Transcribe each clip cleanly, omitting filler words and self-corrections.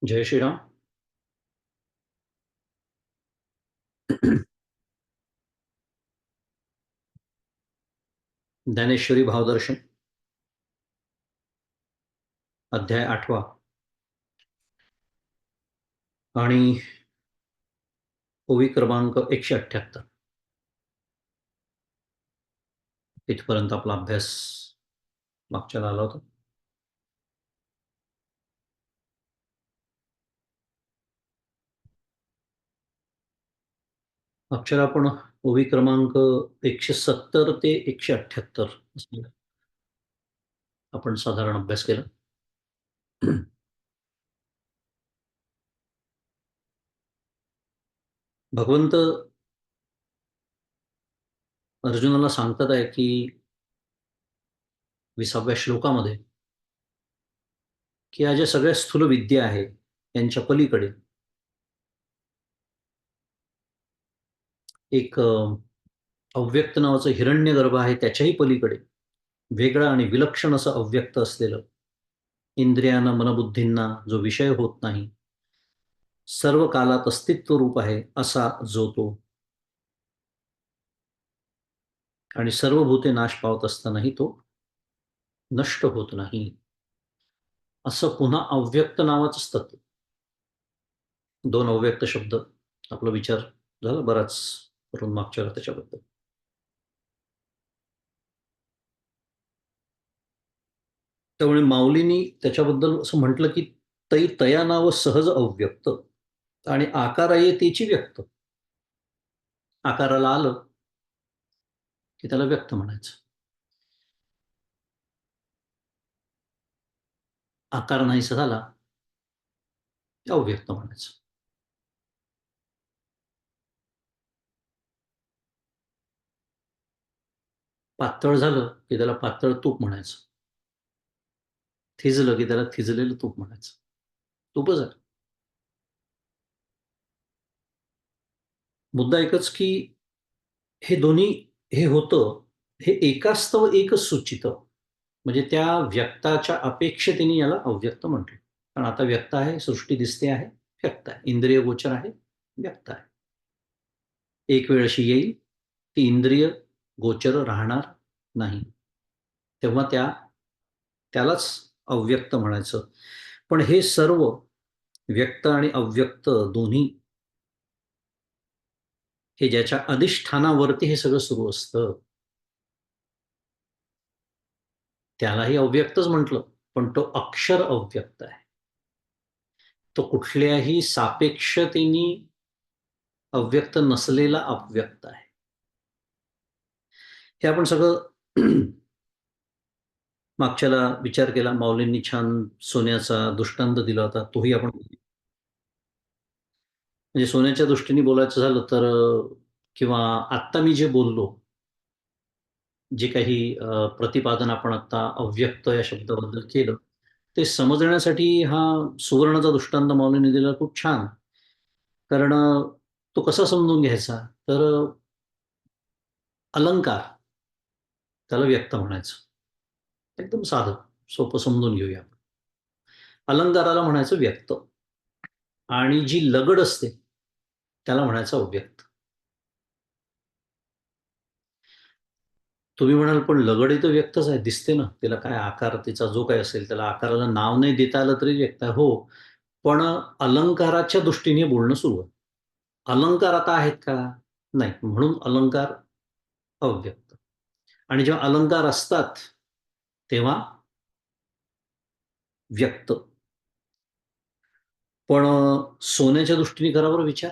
जय श्रीराम. ज्ञानेश्वरी भावदर्शन अध्याय 8 आणि ओवी क्रमांक 178. इथपर्यंत आपला अभ्यास मागच्याला आला होता. मागच्याला आपण ओवी क्रमांक 170 ते 178 आपण साधारण अभ्यास केला. भगवंत अर्जुनाला सांगतात आहे की 20व्या श्लोकामध्ये की या ज्या सगळ्या स्थूल विद्या आहे यांच्या पलीकडे एक अव्यक्त नावाचं हिरण्यगर्भ आहे. त्याच्याही पलीकडे वेगळं आणि विलक्षण असं अव्यक्त असलेलं, इंद्रियांना मनबुद्धींना जो विषय होत नाही, सर्व कालात अस्तित्व रूप आहे असा जो तो, आणि सर्व भूते नाश पावत असतानाही तो नष्ट होत नाही, असं पुन्हा अव्यक्त नावाचंच तत्व. दोन अव्यक्त शब्द आपला विचार झाला बराच करून मागच्या त्याच्याबद्दल. त्यामुळे माऊलींनी त्याच्याबद्दल असं म्हटलं की तै तया नाव सहज अव्यक्त आणि आकार आहे त्याची व्यक्त. आकाराला आलं की त्याला व्यक्त म्हणायचं. आकार नाहीसा झाला अव्यक्त म्हणायचं. पातळ झालं की त्याला पातळ तूप म्हणायचं. थिजलं की त्याला थिजलेलं तूप म्हणायचं. तूपच आहे. मुद्दा एकच की हे दोन्ही हे होतं, हे एकास्तव एकच सूचित, म्हणजे त्या व्यक्ताच्या अपेक्षतेने याला अव्यक्त म्हटलं. कारण आता व्यक्त आहे, सृष्टी दिसते आहे, व्यक्त आहे, इंद्रिय गोचर आहे, व्यक्त आहे. एक वेळ अशी येईल ती इंद्रिय गोचर राहणार नाही, तेव्हा त्यालाच अव्यक्त म्हणायचं. पण हे सर्व व्यक्त आणि अव्यक्त दोन्ही हे ज्याच्या अधिष्ठानावरती हे सगळं सुरू असतं त्यालाही अव्यक्तच म्हटलं, पण तो अक्षर अव्यक्त आहे. तो कुठल्याही सापेक्षतेने अव्यक्त नसलेला अव्यक्त आहे. हे आपण सगळं मागच्याला विचार केला. माऊलींनी छान सोन्याचा दृष्टांत दिला होता, तोही आपण म्हणजे सोन्याच्या दृष्टीने बोलायचं झालं तर किंवा आत्ता मी जे बोललो, जे काही प्रतिपादन आपण आता अव्यक्त या शब्दाबद्दल केलं, ते समजण्यासाठी हा सुवर्णाचा दृष्टांत माऊलींनी दिला खूप छान. कारण तो कसा समजून घ्यायचा तर अलंकार त्याला व्यक्त म्हणायचं. एकदम साधं सोपं समजून घेऊया. अलंकाराला म्हणायचं व्यक्त, आणि जी लगड असते त्याला म्हणायचं अव्यक्त. तुम्ही म्हणाल पण लगड तर व्यक्तच आहे, दिसते ना, त्याला काय आकार, तिचा जो काही असेल त्याला आकाराला नाव नाही देता आलं तरी व्यक्त आहे. हो, पण अलंकाराच्या दृष्टीने बोलणं सुरू आहे. अलंकार आता आहेत का? नाही, म्हणून अलंकार अव्यक्त. आणि जेव्हा अलंकार असतात तेव्हा व्यक्त. पण सोन्याच्या दृष्टीने करा बरं विचार.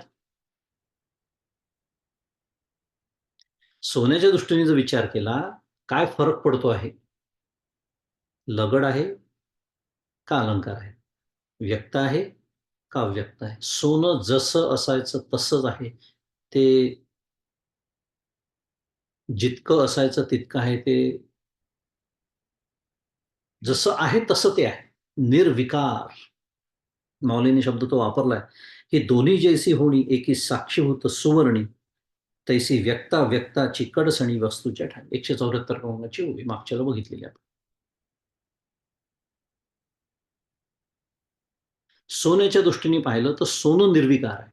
सोन्याच्या दृष्टीने जर विचार केला, काय फरक पडतो आहे? लगड आहे का अलंकार आहे? व्यक्त आहे का अव्यक्त आहे? सोनं जसं असायचं तसंच आहे. ते जितकं असायचं तितकं आहे. ते जसं आहे तसं ते आहे, निर्विकार. माऊलीने शब्द तो वापरलाय की दोन्ही जैसी होणी एकी साक्षीभूत सुवर्णी, तैसी व्यक्ता व्यक्ताची कडसणी वस्तूच्या ठाणी. 174 क्रमांकाची ओवी मागच्याला बघितलेली आपण. सोन्याच्या दृष्टीने पाहिलं तर सोनं निर्विकार आहे.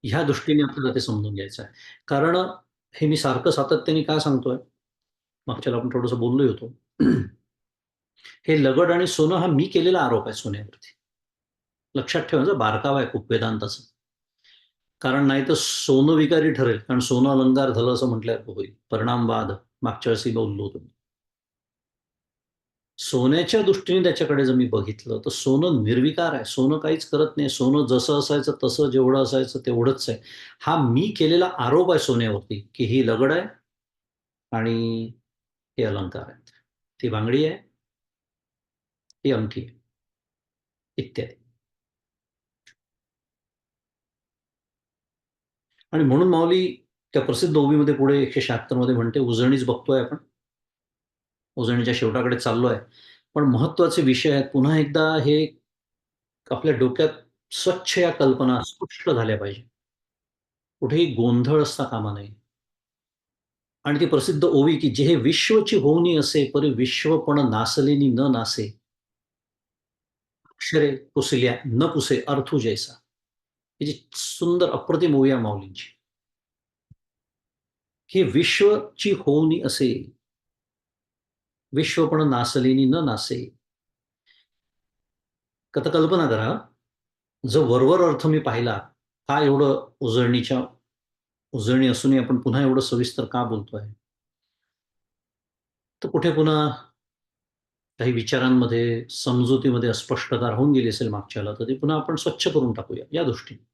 ह्या दृष्टीने आपल्याला ते समजून घ्यायचं आहे. कारण हे मी सारखं सातत्याने का सांगतोय? मागच्याला आपण थोडंसं बोललोही होतो. हे लगड आणि सोनं हा मी केलेला आरोप आहे सोन्यावरती. लक्षात ठेवा जर बारकावा आहे खूप वेदांताचा. कारण नाही तर सोनं विकारी ठरेल. कारण सोनं अलंकार झालं असं म्हटल्यावर होईल. परिणामवाद मागच्या वेळेसही बोललो होतो. सोन्याच्या दृष्टीने त्याच्याकडे जर मी बघितलं तर सोनं निर्विकार आहे. सोनं काहीच करत नाही. सोनं जसं असायचं तसं जेवढं असायचं तेवढंच आहे. हा मी केलेला आरोप आहे सोन्यावरती की ही लगड आहे आणि हे अलंकार आहेत. ती बांगडी आहे, ही अंगठी आहे, इत्यादी. आणि म्हणून माऊली त्या प्रसिद्ध ओवीमध्ये पुढे 176 मध्ये म्हणते, उजळणीच बघतोय आपण. उजळणीच्या शेवटाकडे चाललोय. पण महत्वाचे विषय आहेत. पुन्हा एकदा हे आपल्या डोक्यात स्वच्छ या कल्पना स्पष्ट झाल्या पाहिजे. कुठेही गोंधळ असता कामा नये. आणि ती प्रसिद्ध ओवी की जे हे विश्वची होऊनी असे, परी विश्वपण नासलेनी न नासे. अक्षरे पुसल्या न पुसे अर्थू जैसा. ही जी सुंदर अप्रतिम ओवी आहे माऊलींची. हे विश्वची होऊनी असे, विश्वपण नासलेनी न नासे. आता कल्पना करा, जर वरवर अर्थ मी पाहिला, का एवढं उजळणी असूनही आपण पुन्हा एवढं सविस्तर का बोलतोय? तर कुठे पुन्हा काही विचारांमध्ये, समजुतीमध्ये अस्पष्टता राहून गेली असेल मागच्याला, तर ती पुन्हा आपण स्वच्छ करून टाकूया या दृष्टीने.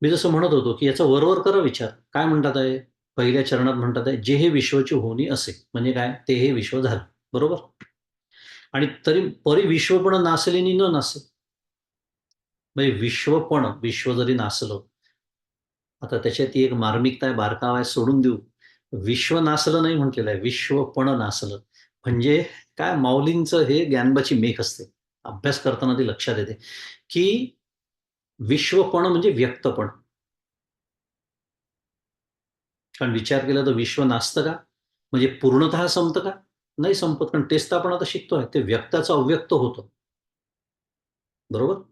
मी जसं म्हणत होतो, की याचा वरवर करा विचार. काय म्हणतात आहे? पहिल्या चरणात म्हणतात आहे, "जे हे विश्वची होणी असे." म्हणजे काय? ते हे विश्व झालं. बरोबर? आणि तरी परी विश्वपण नासलेनी न नासे. म्हणजे विश्व जरी नासलं, आता त्याच्यात ती एक मार्मिकता आहे, बारकावा आहे, सोडून देऊ. विश्व नासलं नाही म्हटलेलं आहे, विश्वपण नासलं. म्हणजे काय माऊलींचं हे ज्ञानबाची मेख असते. अभ्यास करताना ती लक्षात येते, की विश्वपण म्हणजे व्यक्तपण. कारण विचार केला तर विश्व नासतं का? म्हणजे पूर्णतः संपतं का? नाही संपत. कारण तेच तर आपण आता शिकतोय. ते व्यक्ताचं अव्यक्त होतं. बरोबर?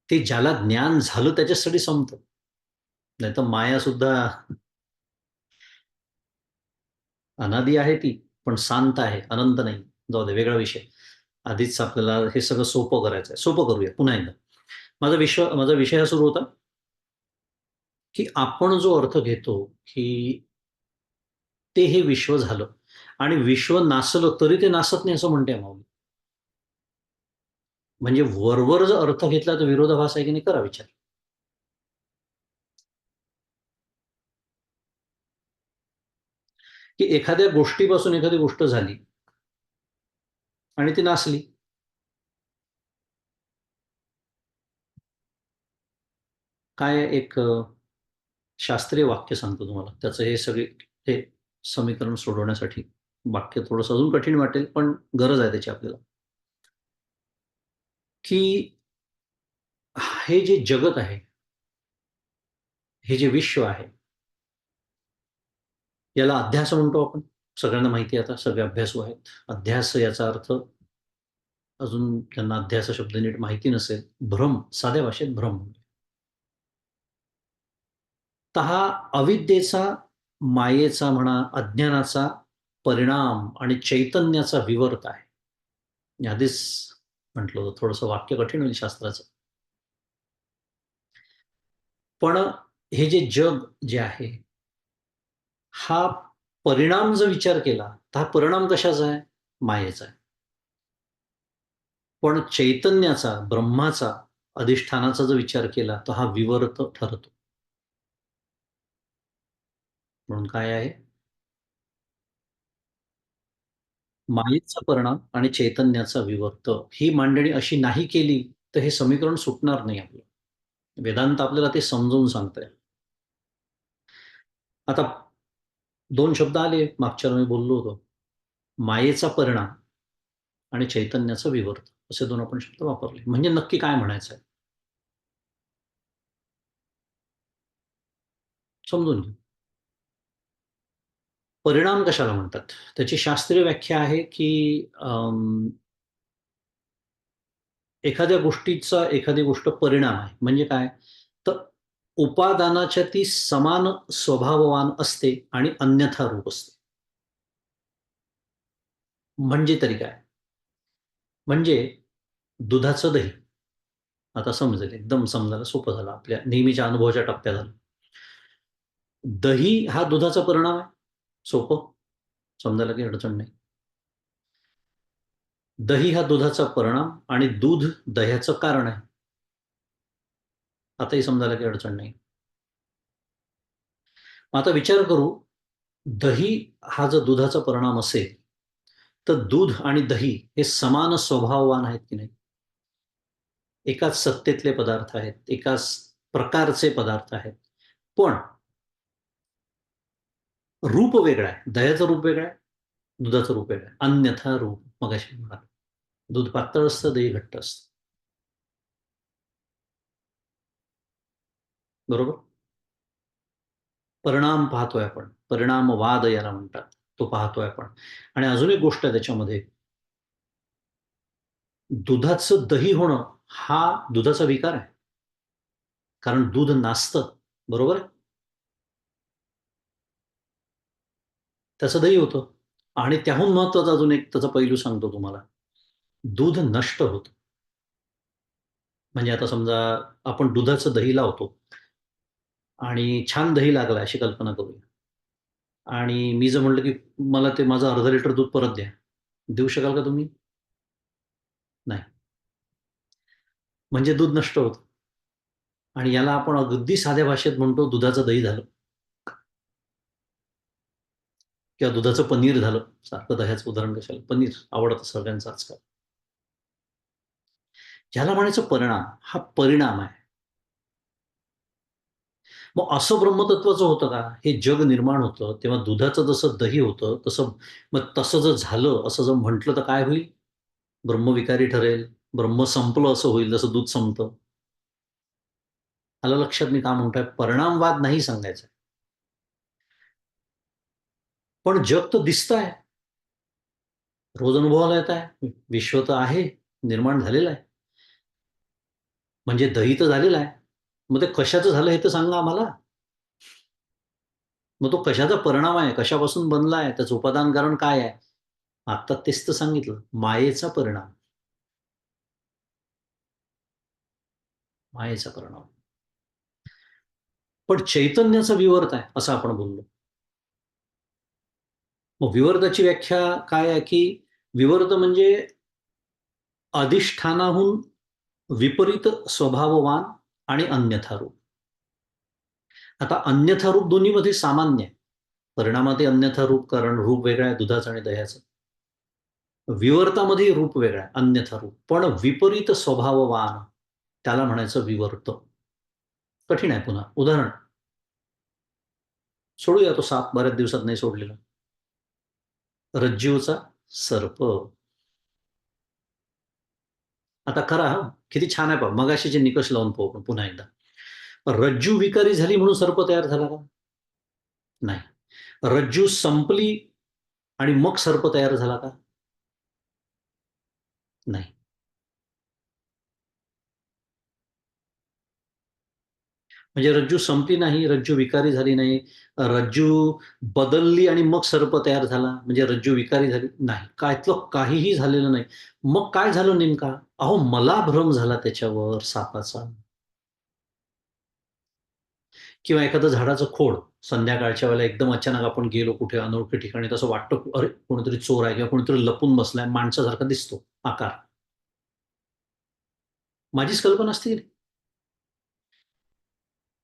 ते ज्याला ज्ञान झालं त्याच्यासाठी संपतं. नाहीतर माया सुद्धा अनादी आहे ती, पण शांत आहे, अनंत नाही. जाऊ दे वेगळा विषय. आधीच आपल्याला हे सगळं सोपं करायचं आहे. सोपं करूया पुन्हा एकदा. माझा विषय हा सुरू होता, की आपण जो अर्थ घेतो, की ते हे विश्व झालं आणि विश्व नासलं तरी ते नासत नाही असं म्हणते माऊली. म्हणजे वरवर जर अर्थ घेतला तर विरोधाभास आहे की नाही करा विचार. की एखाद्या गोष्टीपासून एखादी गोष्ट झाली आणि ती नासली. काय एक शास्त्रीय वाक्य सांगतो तुम्हाला. त्याचं हे सगळे हे समीकरण सोडवण्यासाठी. वाक्य थोडंसं अजून कठीण वाटेल, पण गरज आहे त्याची आपल्याला. की हे जे जगत आहे, हे जे विश्व आहे, याला अध्यास म्हणतो आपण. सगळ्यांना माहिती आहे आता, सगळे अभ्यासू आहेत. अध्यास याचा अर्थ अजून त्यांना अध्यास शब्द नीट माहिती नसेल, भ्रम, साध्या भाषेत भ्रम. तर हा अविद्येचा, मायेचा म्हणा, अज्ञानाचा परिणाम आणि चैतन्याचा विवर्त आहे. मी आधीच म्हटलं होतं थोडंसं वाक्य कठीण होईल शास्त्राचं. पण हे जे जग जे आहे, हा परिणाम जर विचार केला, तर हा परिणाम कशाचा आहे? मायेचा आहे. पण चैतन्याचा, ब्रह्माचा, अधिष्ठानाचा जर विचार केला, तर हा विवर्त ठरतो. म्हणून काय आहे? मायेचा परिणाम आणि चैतन्याचा विवर्त. ही मांडणी अशी नाही केली, तर हे समीकरण सुटणार नाही आपलं. वेदांत आपल्याला ते समजावून सांगतंय. आता 2 शब्द आले मागच्या वेळी मी बोललो होतो. मायेचा परिणाम आणि चैतन्याचा विवर्त असे 2 आपण शब्द वापरले. म्हणजे नक्की काय म्हणायचं आहे? समजून घेऊ. परिणाम कशाला म्हणतात? त्याची शास्त्रीय व्याख्या आहे की एखाद्या गोष्टीचा एखादी गोष्ट परिणाम आहे. म्हणजे काय? तर उपादानाच्या ती समान स्वभाववान असते आणि अन्यथा रूप असते. म्हणजे तरी काय? म्हणजे दुधाचं दही. आता समजेल, एकदम समजायला सोपं झालं, आपल्या नेहमीच्या अनुभवाच्या टप्प्यात झालं. दही हा दुधाचा परिणाम आहे. सोपं, समजायला काही अडचण नाही. दही हा दुधाचा परिणाम आणि दूध दह्याचं कारण आहे. आताही समजायला काही अडचण नाही. आता विचार करू, दही हा जर दुधाचा परिणाम असेल, तर दूध आणि दही हे समान स्वभाववान आहेत की नाही? एकाच सत्तेतले पदार्थ आहेत, एकाच प्रकारचे पदार्थ आहेत. पण रूप वेगळं आहे. दह्याचं रूप वेगळं आहे, दुधाचं रूप वेगळं आहे. अन्यथा रूप मगाशी म्हणालो. दूध पातळ असतं, दही घट्ट असतं. बरोबर? परिणाम पाहतोय आपण. परिणामवाद याला म्हणतात. तो पाहतोय आपण. आणि अजून एक गोष्ट आहे त्याच्यामध्ये, दुधाचं दही होणं हा दुधाचा विकार आहे. कारण दूध नासतं, बरोबर आहे? त्याचं दही होतं. आणि त्याहून महत्वाचा अजून एक त्याचा पैलू सांगतो तुम्हाला. दूध नष्ट होतं. म्हणजे आता समजा आपण दुधाचं दही लावतो आणि छान दही लागलं अशी कल्पना करूया. आणि मी जर म्हटलं, की मला ते माझं अर्धा लिटर दूध परत द्या. देऊ शकाल का तुम्ही? नाही. म्हणजे दूध नष्ट होतं. आणि याला आपण अगदी साध्या भाषेत म्हणतो दुधाचं दही झालं किंवा दुधाचं पनीर झालं. सारखं दह्याचं उदाहरण कशाला? पनीर आवडतं सगळ्यांचं आजकाल. ज्याला म्हणायचं परिणाम, हा परिणाम आहे. मग असं ब्रह्मतत्वाचं होतं का? हे जग निर्माण होतं, तेव्हा दुधाचं जसं दही होतं, तसं जर झालं, असं जर म्हटलं तर काय होईल? ब्रह्मविकारी ठरेल. ब्रह्म संपलं असं होईल, जसं दूध संपतं. आलं लक्षात मी का म्हणतोय? परिणामवाद नाही सांगायचा. पण जग तर दिसतंय. रोज अनुभवाला येत आहे. विश्व तर आहे, निर्माण झालेलं आहे. म्हणजे दही तर झालेलं आहे. मग ते कशाचं झालं हे तर सांगा आम्हाला. मग तो कशाचा परिणाम आहे? कशापासून बनला आहे? त्याचं उपादान कारण काय आहे? आता तेच तर सांगितलं. मायेचा परिणाम. मायेचा परिणाम. पण चैतन्याचा विवर्त आहे, असं आपण बोललो. मग विवर्ताची व्याख्या काय आहे, की विवर्त म्हणजे अधिष्ठानाहून विपरीत स्वभाववान आणि अन्यथा रूप. आता अन्यथा रूप दोन्हीमध्ये सामान्य आहे. परिणामातही अन्यथा रूप, कारण रूप वेगळं आहे दुधाचं आणि दह्याचं. विवर्तामध्ये रूप वेगळं आहे, अन्यथा रूप. पण विपरीत स्वभाववान, त्याला म्हणायचं विवर्त. कठीण आहे पुन्हा. उदाहरण सोडूया, तो साप बऱ्याच दिवसात नाही सोडलेला. रज्जूचा सर्प. आता करा हं, किती छान आहे पहा. मगाशीचे निकष लावून पाहू आपण पुन्हा एकदा. रज्जू विकारी झाली म्हणून सर्प तयार झाला का? नाही. रज्जू संपली आणि मग सर्प तयार झाला का? नाही. म्हणजे रज्जू संपली नाही, रज्जू विकारी झाली नाही, रज्जू बदलली आणि मग सर्प तयार झाला, म्हणजे रज्जू विकारी झाली नाही. त्यातलं काहीही झालेलं नाही. मग काय झालं नेमका? अहो, मला भ्रम झाला त्याच्यावर सापाचा. किंवा एखादं झाडाचं खोड, संध्याकाळच्या वेळेला एकदम अचानक आपण गेलो कुठे अनोळखी ठिकाणी, तसं वाटतं, अरे कोणीतरी चोर आहे किंवा कोणीतरी लपून बसलाय, माणसासारखा दिसतो आकार. माझीच कल्पना असते की नाही?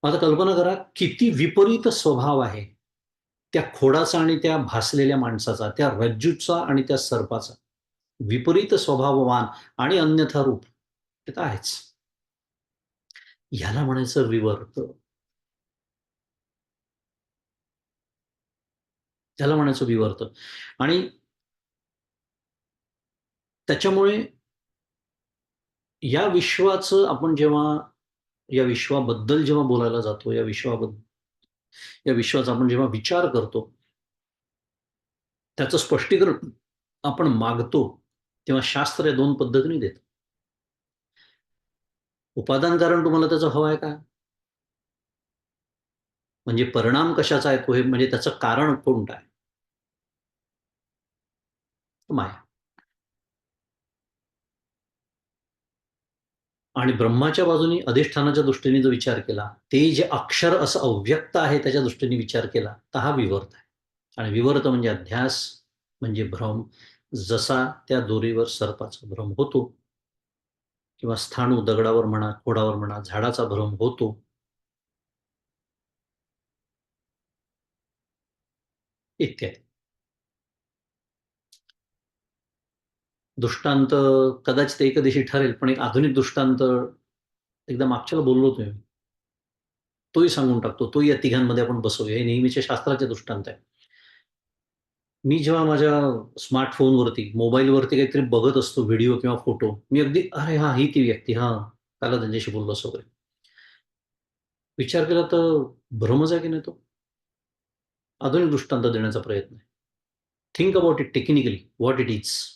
आता कल्पना करा, किती विपरीत स्वभाव आहे त्या खोडाचा आणि त्या भासलेल्या माणसाचा, त्या रज्जूचा आणि त्या सर्पाचा. विपरीत स्वभाववान आणि अन्यथा रूप. ते तर आहेच. ह्याला म्हणायचं विवर्त. त्याला म्हणायचं विवर्त. आणि त्याच्यामुळे या विश्वाचं आपण जेव्हा, या विश्वाबद्दल जेव्हा बोलायला जातो, या विश्वाचा आपण जेव्हा विचार करतो, त्याचं स्पष्टीकरण आपण मागतो तेव्हा शास्त्र या दोन पद्धतीने देतं. उपादान कारण तुम्हाला त्याचं हवं आहे का? म्हणजे परिणाम कशाचा आहे तो हे म्हणजे त्याचं कारण कोणतं आहे? माया. आणि ब्रह्माच्या बाजूने अधिष्ठानाच्या दृष्टीने जर विचार केला, ते जे अक्षर असं अव्यक्त आहे त्याच्या दृष्टीने विचार केला, तर हा विवर्त आहे. आणि विवर्त म्हणजे अध्यास, म्हणजे भ्रम. जसा त्या दोरीवर सर्पाचा भ्रम होतो किंवा स्थाणू दगडावर म्हणा, खोडावर म्हणा, झाडाचा भ्रम होतो, इत्यादी. दृष्टांत कदाचित एकदिवशी ठरेल, पण एक आधुनिक दृष्टांत एकदा मागच्याला बोललो होतो मी. तोही सांगून टाकतो. तोही या तिघांमध्ये आपण बसवूया. हे नेहमीचे शास्त्राचे दृष्टांत आहे. मी जेव्हा माझ्या स्मार्टफोनवरती, मोबाईलवरती काहीतरी बघत असतो व्हिडिओ किंवा फोटो, मी अगदी "अरे हां, ही ती व्यक्ती. हां, त्याला त्यांच्याशी बोललो असं वगैरे." विचार केला तर भ्रमच आहे की नाही तो? आधुनिक दृष्टांत देण्याचा प्रयत्न आहे. Think about it technically what it is.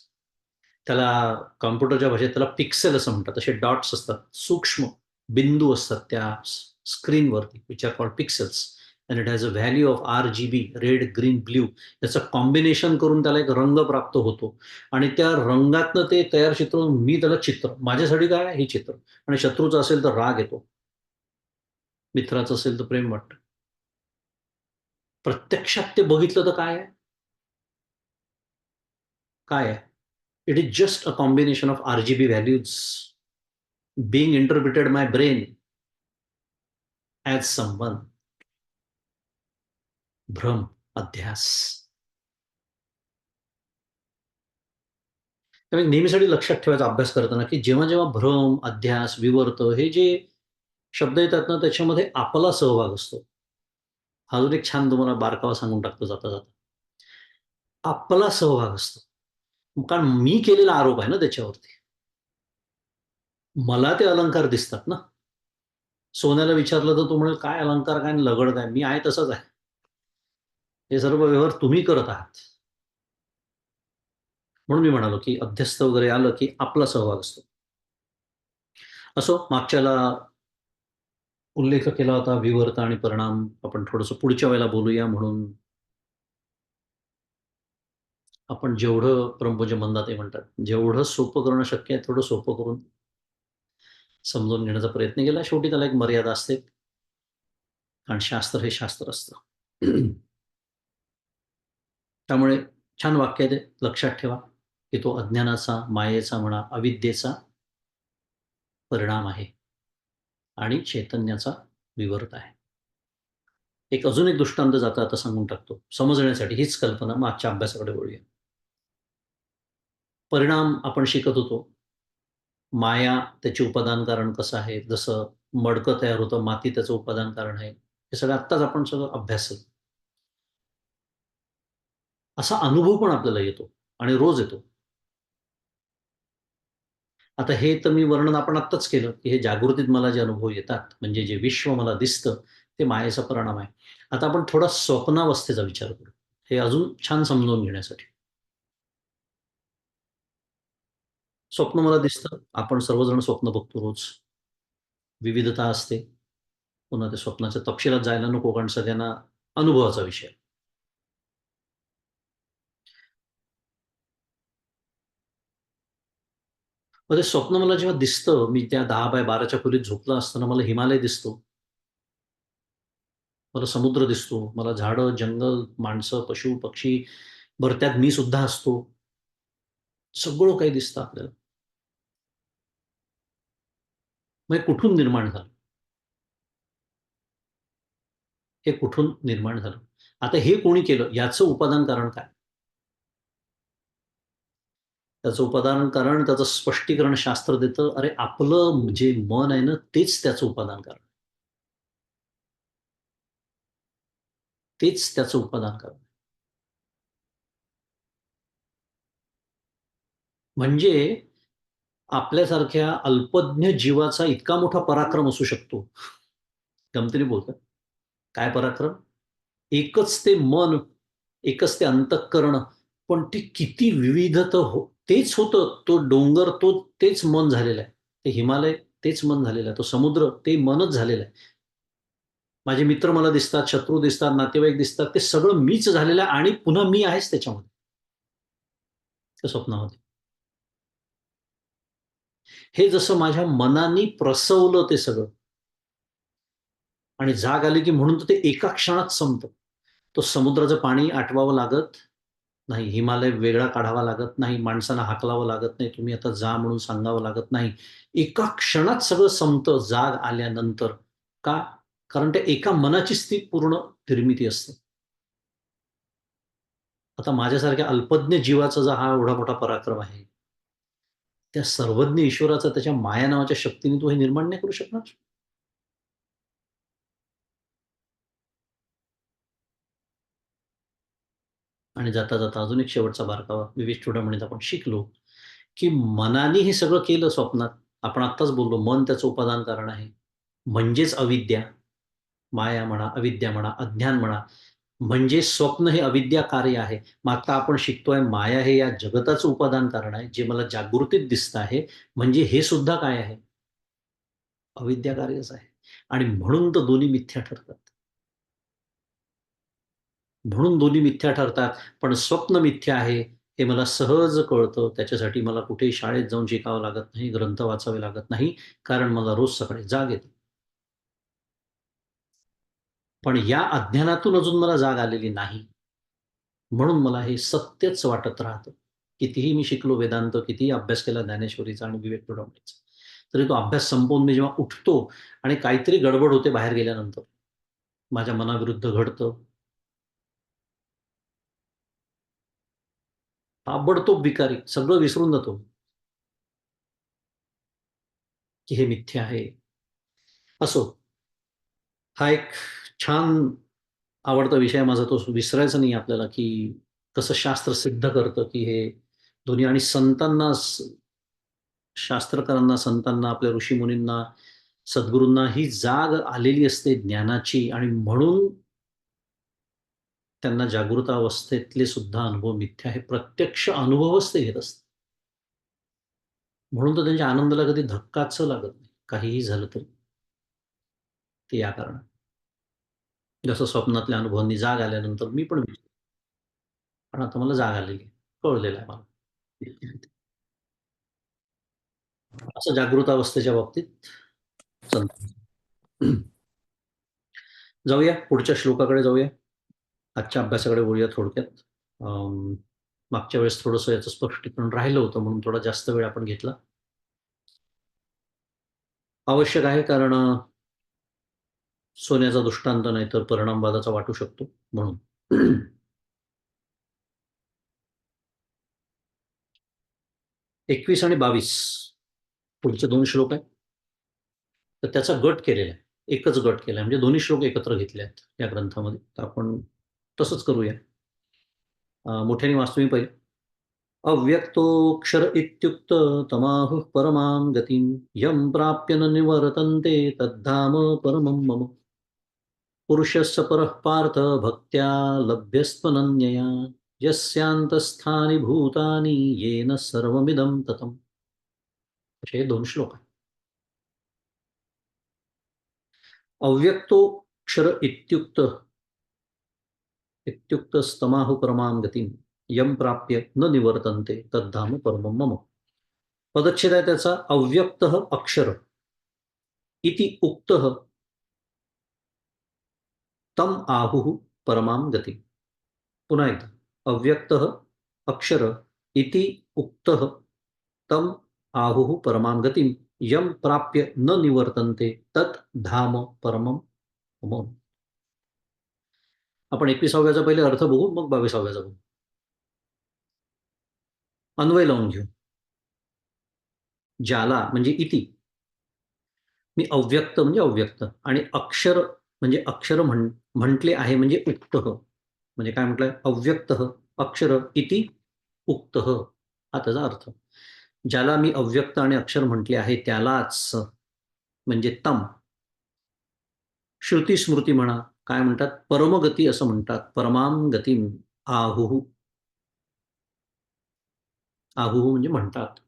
त्याला कॉम्प्युटरच्या भाषेत त्याला पिक्सेल असं म्हणतात. असे डॉट्स असतात, सूक्ष्म बिंदू असतात त्या स्क्रीनवरती which are called pixels and it has a value of RGB red, green, blue याचं कॉम्बिनेशन करून त्याला एक रंग प्राप्त होतो आणि त्या रंगातनं ते तयार चित्र मी त्याला चित्र. माझ्यासाठी काय आहे? हे चित्र आणि शत्रूचं असेल तर राग येतो. मित्राचं असेल तर प्रेम वाटतं. प्रत्यक्षात ते बघितलं तर काय आहे? काय आहे? It is just a combination of RGB values being interpreted my brain as someone. भ्रम, अध्यास. त्यामुळे नेहमीसाठी लक्षात ठेवायचा अभ्यास करताना, की जेव्हा-जेव्हा भ्रम, अध्यास, विवर्त हे जे शब्द येतात ना, त्याच्यामध्ये आपला सहभाग असतो. हा अजून एक छान तुम्हाला बारकावा सांगून टाकतो जाता-जाता. आपला सहभाग असतो. कारण मी केलेला आरोप आहे ना त्याच्यावरती. मला ते अलंकार दिसतात ना. सोन्याला विचारलं तर तो म्हणेल, "काय अलंकार काय आणि लगड काय? मी आहे तसाच आहे. हे सर्व व्यवहार तुम्ही करत आहात." म्हणून मी म्हणालो, की अध्यस्त वगैरे आलं, की आपला सहभाग असतो. असो, मागच्याला उल्लेख केला होता विवर्त आणि परिणाम. आपण थोडंसं पुढच्या वेळेला बोलूया म्हणून आपण जेवढं परमपूज्य मंदाते म्हणतात, जेवढं सोपं करणं शक्य आहे, तेवढं सोपं करून समजून घेण्याचा प्रयत्न केला. शेवटी त्याला एक मर्यादा असते. कारण शास्त्र हे शास्त्र असतं. त्यामुळे छान वाक्य आहे ते. लक्षात ठेवा, की तो अज्ञानाचा, मायेचा म्हणा, अविद्येचा परिणाम आहे आणि चैतन्याचा विवर्त आहे. अजून एक दृष्टांत जाता-जाता सांगून टाकतो. समजण्यासाठी हीच कल्पना मागच्या अभ्यासाकडे वळूया. परिणाम आपण शिकत होतो. माया त्याचे उपादान कारण कसं आहे? जसं मडकं तयार होतं, माती त्याचं उपादान कारण आहे. हे सगळं आत्ताच आपण सगळं अभ्यासलं. असा अनुभव पण आपल्याला येतो आणि रोज येतो. आता हे तर मी वर्णन आपण आत्ताच केलं, की हे जागृतीत मला जे अनुभव येतात, म्हणजे जे विश्व मला दिसतं, ते मायेचा परिणाम आहे. आता आपण थोडा स्वप्नावस्थेचा विचार करू. हे अजून छान समजून घेण्यासाठी. स्वप्न मला दिसतं. आपण सर्वजण स्वप्न बघतो रोज. विविधता असते. पुन्हा त्या स्वप्नाच्या तपशिलात जायला नको, कारण सगळ्यांना अनुभवाचा विषय आहे. मग ते स्वप्न मला जेव्हा दिसतं, मी त्या 10 बाय 12च्या खोलीत झोपलो असताना मला हिमालय दिसतो. मला समुद्र दिसतो. मला झाडं, जंगल, माणसं, पशु, पक्षी, बरं त्यात मी सुद्धा असतो. सगळं काही दिसतं आपल्याला. मग हे कुठून निर्माण झालं? हे कुठून निर्माण झालं? आता हे कोणी केलं? याचं उपादान कारण काय? त्याचं उपादान कारण त्याचं स्पष्टीकरण शास्त्र देतं. अरे, आपलं जे मन आहे ना, तेच त्याचं उपादान कारण. तेच त्याचं उपादान कारण. म्हणजे आपल्यासारख्या अल्पज्ञ जीवाचा इतका मोठा पराक्रम असू शकतो. गमतीने बोलतोय. काय पराक्रम? एकच ते मन, एकच ते अंतःकरण पण ती किती विविधता तेच होतं. तो डोंगर तेच मन झालेलं आहे. ते हिमालय तेच मन झालेलं आहे. तो समुद्र ते मनच झालेलं आहे. माझे मित्र मला दिसतात, शत्रू दिसतात, नातेवाईक दिसतात. ते सगळं मीच झालेलं आहे आणि पुन्हा मी आहेच त्याच्यामध्ये, त्या स्वप्नामध्ये. हे जसं माझ्या मनाने प्रसवलं ते सगळं आणि जाग आली की म्हणून तर ते एका क्षणात संपतं. तो समुद्राचं पाणी आटवावं लागत नाही. हिमालय वेगळा काढावा लागत नाही. माणसाला हाकलावं लागत नाही. तुम्ही आता जा म्हणून सांगावं लागत नाही. एका क्षणात सगळं संपतं जाग आल्यानंतर. का? कारण त्या एका मनाचीच ती पूर्ण निर्मिती असते. आता माझ्यासारख्या अल्पज्ञ जीवाचा जर हा एवढा मोठा पराक्रम आहे, त्या सर्वज्ञ ईश्वराचा त्याच्या माया नावाच्या शक्तीने तो हे निर्माण नाही करू शकणार? आणि जाता-जाता अजून एक शेवटचा बारकावा विवेक चूडामणीत आपण शिकलो, की मनाने हे सगळं केलं स्वप्नात. आपण आत्ताच बोललो मन त्याचं उपादान कारण आहे. म्हणजेच अविद्या, माया म्हणा, अविद्या म्हणा, अज्ञान म्हणा. म्हणजे स्वप्न हे अविद्या कार्य आहे. मग आता आपण शिकतोय माया हे या जगताचं उपादान कारण आहे, जे मला जागृतीत दिसतं आहे. म्हणजे हे सुद्धा काय आहे? अविद्या कार्यच आहे. आणि म्हणून तर दोन्ही मिथ्या ठरतात. म्हणून दोन्ही मिथ्या ठरतात. पण स्वप्न मिथ्या आहे, हे मला सहज कळतं. त्याच्यासाठी मला कुठेही शाळेत जाऊन शिकावं लागत नाही, ग्रंथ वाचावे लागत नाही. कारण मला रोज सकाळी जाग येते. पण या अज्ञानातून अजून मला जाग आलेली नाही. म्हणून मला हे सत्यच वाटत राहतं. कितीही मी शिकलो वेदांत, कितीही अभ्यास केला ज्ञानेश्वरीचा आणि विवेक चूडामणीचा, तरी तो अभ्यास संपवून मी जेव्हा उठतो आणि काहीतरी गडबड होते बाहेर गेल्यानंतर, माझ्या मनाविरुद्ध घडतं, ताबडतोब विकारी सगळं विसरून जातो, की हे मिथ्या आहे. असो, हा एक छान आवडता विषय माझा तो विसरायचा नाही आपल्याला, की कसं शास्त्र सिद्ध करतं, की हे दोन्ही आणि संतांना शास्त्रकारांना, संतांना, आपल्या ऋषीमुनींना, सद्गुरूंना ही जाग आलेली असते ज्ञानाची आणि म्हणून त्यांना जागृत अवस्थेतले सुद्धा अनुभव मिथ्या हे प्रत्यक्ष अनुभवच ते घेत असतात. म्हणून तर त्यांच्या आनंदाला कधी धक्काच लागत नाही. काहीही झालं तरी. ते या कारणाने. जसं स्वप्नातल्या अनुभवांनी जाग आल्यानंतर मी पण विचार पण आता मला जाग आलेली आहे. कळलेलं आहे मला. असं जागृत अवस्थेच्या बाबतीत संत. जाऊया पुढच्या श्लोकाकडे जाऊया. आजच्या अभ्यासाकडे वळूया थोडक्यात. अं, मागच्या वेळेस थोडंसं याचं स्पष्टीकरण राहिलं होतं म्हणून थोडा जास्त वेळ आपण घेतला. आवश्यक आहे कारण सोन्याचा दृष्टांत नाही तर परिणामवादाचा वाटू शकतो म्हणून. 21 आणि 22 पुढचे 2 श्लोक आहेत. तर त्याचा गट केलेला आहे. एकच गट केलाय म्हणजे दोन्ही श्लोक एकत्र घेतले आहेत या ग्रंथामध्ये. तर आपण तसंच करूया. मोठ्याने वाचतो मी पहिले. अव्यक्तोऽक्षर इत्युक्त तमाहुः परमां गतिं यं प्राप्य न निवर्तन्ते तद्धाम परमं मम. पुरुषस्य परः पार्थ भक्त्या लभ्यस्त्वनन्यया यस्यान्तस्थानि भूतानि येन सर्वमिदं ततम्. असे हे 2 श्लोक आहेत. अव्यक्तोऽक्षर इत्युक्तस्तमाहु परमां गतिं यं प्राप्य न निवर्तन्ते तद्धाम परमं मम. पदच्छेद आहे त्याचा अव्यक्त अक्षर इति उक्तः तम आहुः परमां गती. पुन्हा एकदा अव्यक्त अक्षर इति उक्तः तम आहुः परमां गतिं यम प्राप्य न निवर्तन्ते तत् धाम परमं मम. आपण 21व्याचा पहिले अर्थ बघू मग 22व्याचा बघू. अन्वय लावून घेऊ. ज्याला म्हणजे इति मी अव्यक्त म्हणजे अव्यक्त आणि अक्षर म्हणजे अक्षर म्हटले आहे म्हणजे उक्त म्हणजे काय म्हटलंय अव्यक्त अक्षर इति उक्त हा त्याचा अर्थ. ज्याला मी अव्यक्त आणि अक्षर म्हटले आहे त्यालाच म्हणजे तम श्रुती स्मृती म्हणा काय म्हणतात परमगती असं म्हणतात परमाम गती आहुः आहुः म्हणजे म्हणतात.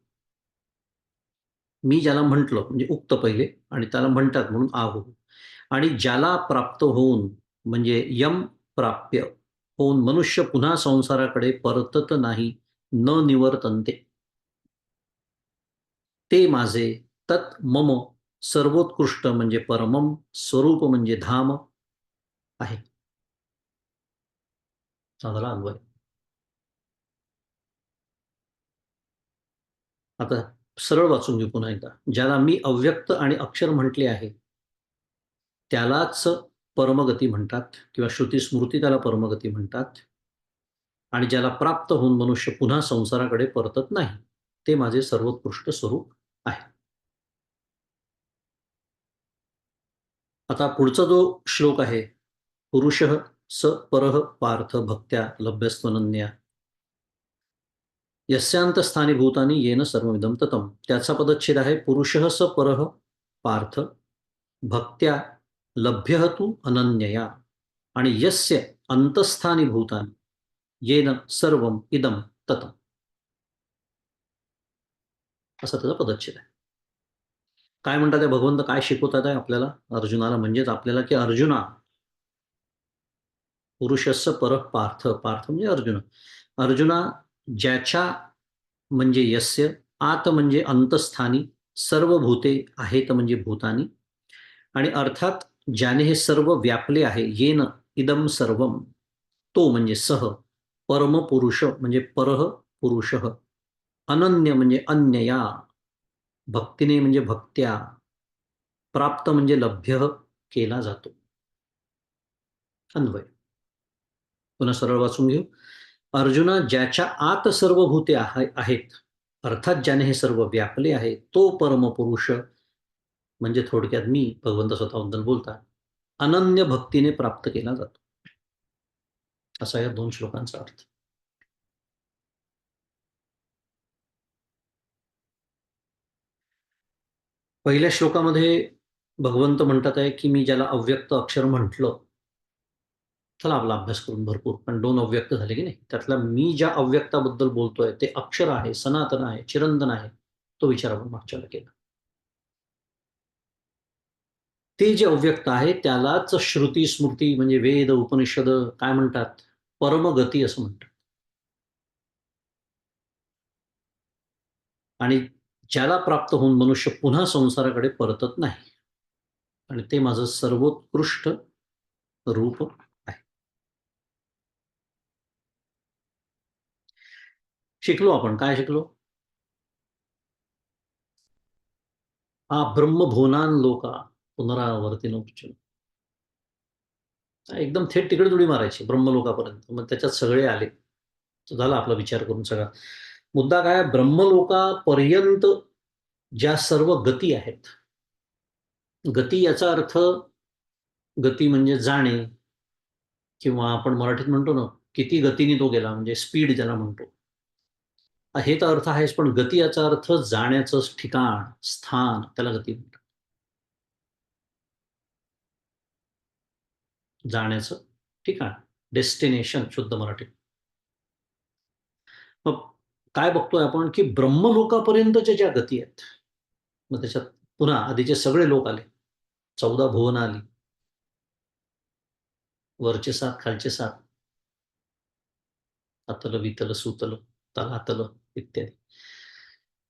मी ज्याला म्हटलं म्हणजे उक्त पहिले आणि त्याला म्हणतात म्हणून आहुः. आणि ज्याला प्राप्त होऊन म्हणजे यम प्राप्य होऊन मनुष्य पुन्हा संसाराकडे परतत नाही, न निवर्तन्ते, ते माझे तत् मम सर्वोत्कृष्ट म्हणजे परमम स्वरूप म्हणजे धाम आहे. चांगला अन्वय. आता सरळ वाचून घेऊ पुन्हा एकदा. ज्याला मी अव्यक्त आणि अक्षर म्हटले आहे, त्यालाच परमगती म्हणतात किंवा श्रुती स्मृती त्याला परमगती म्हणतात. आणि ज्याला प्राप्त होऊन मनुष्य पुन्हा संसाराकडे परतत नाही, ते माझे सर्वोत्कृष्ट स्वरूप आहे. आता पुढचा जो श्लोक आहे, पुरुषः स परः पार्थ भक्त्या लभ्यस्त्वनन्या यस्यांतस्थानी भूतानी येन सर्वमिदं ततम्. त्याचा पदच्छेद आहे, पुरुषः स परः पार्थ भक्त्या लभ्यः तु अनन्यया आणि यस्य अंतस्थानी भूतानी येन सर्वम इदम ततम्, असा त्याचा पदच्छेद आहे. काय म्हणतात आहे भगवंत, काय शिकवतात आहे आपल्याला अर्जुनाला, म्हणजेच आपल्याला, की अर्जुना, पुरुषस्य परः पार्थ, पार्थ म्हणजे अर्जुन, अर्जुना, ज्याच्या म्हणजे यस्य, आत म्हणजे अंतस्थानी, सर्व भूते आहेत म्हणजे भूतानी, आणि अर्थात ज्याने हे सर्व व्यापले आहे, येन इदम सर्वम, तो म्हणजे सह, परमपुरुष म्हणजे परः पुरुष, अनन्य म्हणजे अन्यया, भक्तीने म्हणजे भक्त्या, प्राप्त म्हणजे लभ्य केला जातो. अन्वय पुन्हा सरळ वाचून घेऊ. अर्जुना, ज्याच्या आत सर्व भूते आहेत, अर्थात ज्याने हे सर्व व्यापले आहे, तो परमपुरुष म्हणजे थोडक्यात मी, भगवंत स्वतःबद्दल बोलतात, अनन्य भक्तीने प्राप्त केला जातो. असा या दोन श्लोकांचा अर्थ. पहिल्या श्लोकामध्ये भगवंत म्हणतात आहे, की मी ज्याला अव्यक्त अक्षर म्हटलं, चला आपला अभ्यास करून भरपूर, पण दोन अव्यक्त झाले की नाही, त्यातला मी ज्या अव्यक्ताबद्दल बोलतोय ते अक्षर आहे, सनातन आहे, चिरंतन आहे, तो विचार आपण मागच्या वेळेला केला. ते जे अव्यक्त आहे त्यालाच श्रुती स्मृती म्हणजे वेद उपनिषद काय म्हणतात, परमगती असं म्हणतात. आणि ज्याला प्राप्त होऊन मनुष्य पुन्हा संसाराकडे परतत नाही, आणि ते माझं सर्वोत्कृष्ट रूप आहे. शिकलो आपण, काय शिकलो? हा ब्रह्मभुवनान लोका पुनरावर्तीनो. एकदम थेट तिकडे उडी मारायची ब्रह्मलोकापर्यंत, मग त्याच्यात सगळे आले. तो झाला आपला विचार करून सगळा मुद्दा काय, ब्रह्मलोकापर्यंत ज्या सर्व गती आहेत, गती याचा अर्थ, गती म्हणजे जाणे, किंवा आपण मराठीत म्हणतो ना, किती गतीने तो गेला म्हणजे स्पीड ज्याला म्हणतो, हे तर अर्थ आहेच, पण गती याचा अर्थ जाण्याचं ठिकाण, स्थान, त्याला गती म्हणतात. जाण्याचं ठिकाण, डेस्टिनेशन शुद्ध मराठीत. मग काय बघतोय आपण, की ब्रह्मलोकापर्यंतच्या ज्या गती आहेत, मग त्याच्यात पुन्हा आधीचे सगळे लोक आले, 14 भुवन आली, वरचे 7, खालचे 7, अतल वितल सुतल तलातल इत्यादी.